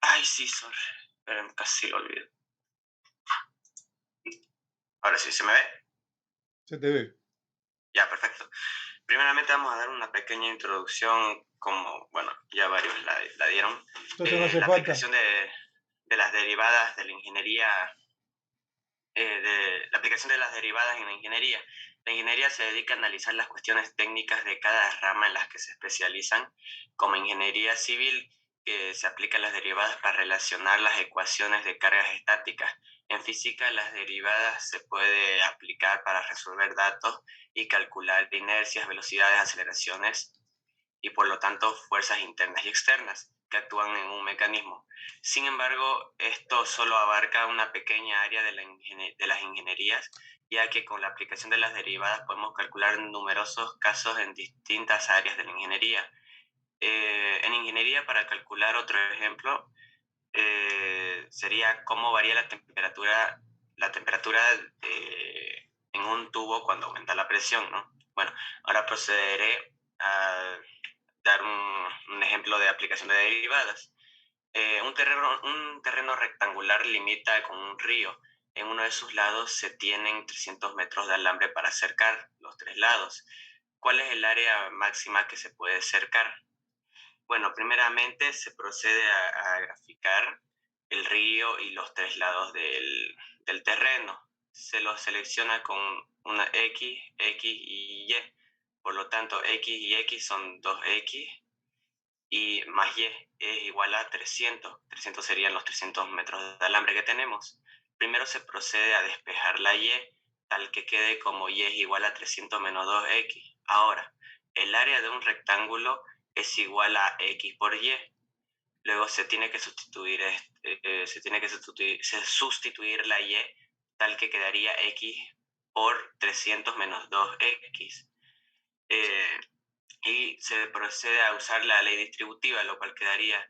Ay, sí, sorry. Pero casi lo olvido. Ahora sí, ¿se me ve? Se te ve. Ya, perfecto. Primeramente vamos a dar una pequeña introducción, como, bueno, ya varios la dieron. Entonces no hace la falta. aplicación de las derivadas de la ingeniería, la aplicación de las derivadas en la ingeniería. La ingeniería se dedica a analizar las cuestiones técnicas de cada rama en las que se especializan, como ingeniería civil, que se aplican las derivadas para relacionar las ecuaciones de cargas estáticas. En física, las derivadas se puede aplicar para resolver datos y calcular inercias, velocidades, aceleraciones y por lo tanto fuerzas internas y externas que actúan en un mecanismo. Sin embargo, esto solo abarca una pequeña área de las ingenierías, ya que con la aplicación de las derivadas podemos calcular numerosos casos en distintas áreas de la ingeniería. En ingeniería, para calcular otro ejemplo, sería cómo varía la temperatura en un tubo cuando aumenta la presión, ¿no? Bueno, ahora procederé a dar un ejemplo de aplicación de derivadas. Un terreno rectangular limita con un río. En uno de sus lados se tienen 300 metros de alambre para cercar los tres lados. ¿Cuál es el área máxima que se puede cercar? Bueno, primeramente se procede a graficar el río y los tres lados del terreno. se los selecciona con una X, X y Y. Por lo tanto, X y X son 2X y más Y es igual a 300. 300 serían los 300 metros de alambre que tenemos. Primero se procede a despejar la Y, tal que quede como Y es igual a 300 menos 2X. Ahora, el área de un rectángulo es igual a X por Y. Luego se tiene que sustituir la Y, tal que quedaría X por 300 menos 2X. Y se procede a usar la ley distributiva, lo cual quedaría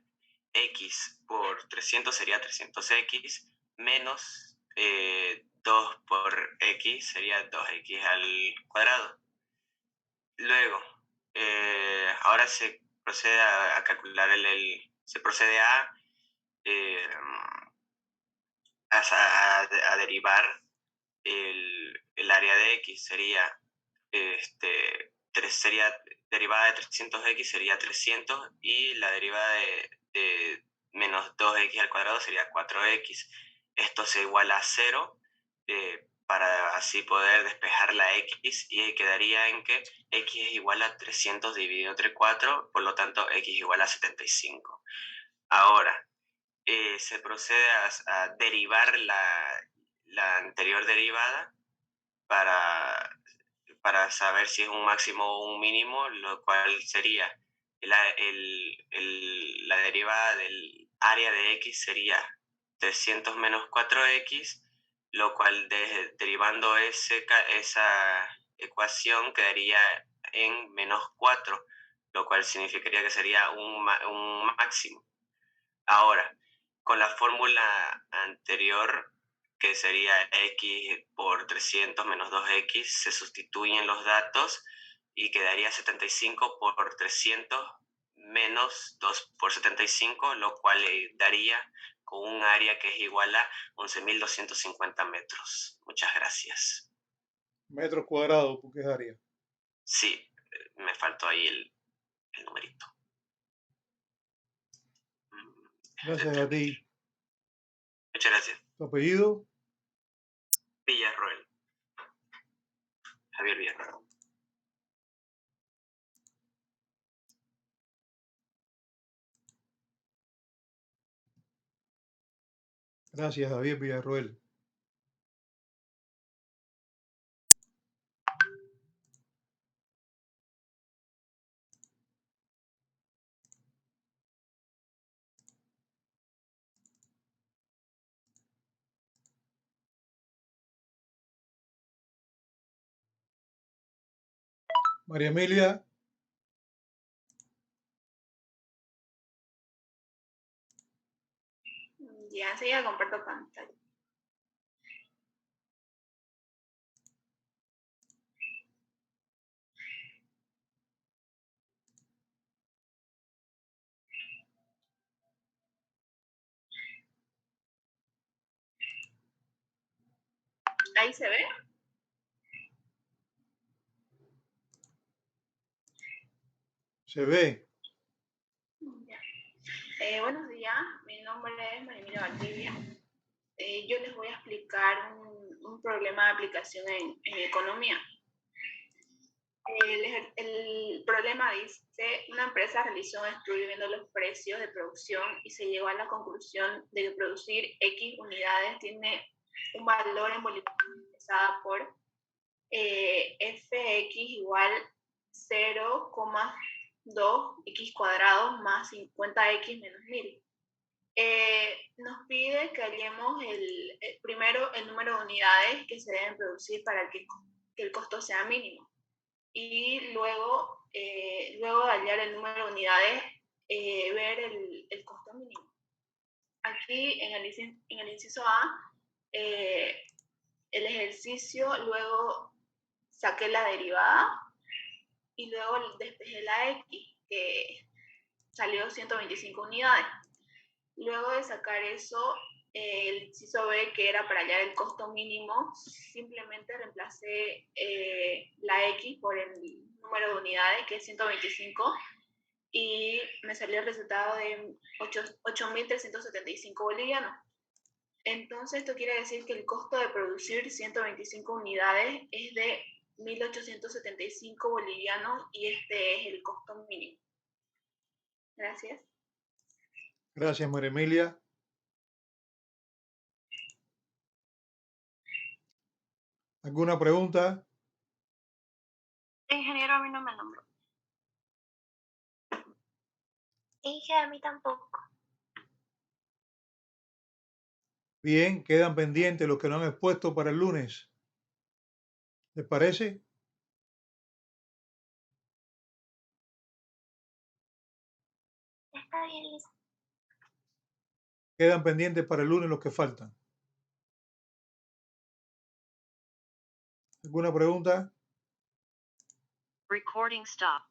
X por 300 sería 300X, menos 2 por X sería 2X al cuadrado. Luego, ahora se procede a calcular se procede a derivar el área de X. Sería derivada de 300X sería 300 y la derivada de menos 2X al cuadrado sería 4X. Esto se iguala a 0 para así poder despejar la X, y quedaría en que X es igual a 300 dividido entre 4, por lo tanto X es igual a 75. Ahora, se procede a derivar la anterior derivada para saber si es un máximo o un mínimo, lo cual sería la derivada del área de X sería 300 menos 4X, lo cual derivando esa ecuación quedaría en menos 4, lo cual significaría que sería un máximo. Ahora, con la fórmula anterior, que sería X por 300 menos 2X, se sustituyen los datos y quedaría 75 por 300 menos 2 por 75, lo cual daría con un área que es igual a 11.250 metros. Muchas gracias. Metros cuadrados, porque es área. Sí, me faltó ahí el numerito. Gracias a ti. Muchas gracias. ¿Tu apellido? Villarroel. Javier Villarroel. Gracias, Javier Villarroel. María Emilia. Ya enseguida comparto pantalla. ¿Ahí se ve? Se ve. Ya. Buenos días, mi nombre es María Emilia Valdivia. Yo les voy a explicar un problema de aplicación en economía. El problema dice, una empresa realizó un estudio viendo los precios de producción y se llegó a la conclusión de que producir X unidades tiene un valor en bolívares expresada por Fx igual 0,2x cuadrado más 50x menos 1000. Nos pide que hallemos primero el número de unidades que se deben producir para que el costo sea mínimo. Y luego de hallar el número de unidades, ver el costo mínimo. Aquí en el inciso A, el ejercicio, luego saqué la derivada y luego despejé la X, que salió 125 unidades. Luego de sacar eso, el inciso B, que era para hallar el costo mínimo, simplemente reemplacé la X por el número de unidades, que es 125, y me salió el resultado de 8.375 bolivianos. Entonces esto quiere decir que el costo de producir 125 unidades es de 1.875 bolivianos y este es el costo mínimo. Gracias. Gracias, María Emilia. ¿Alguna pregunta? Ingeniero, a mí no me nombró. A mí tampoco. Bien, quedan pendientes los que no han expuesto para el lunes. ¿Les parece? Está bien, Lisa. Quedan pendientes para el lunes los que faltan. ¿Alguna pregunta? Recording stop.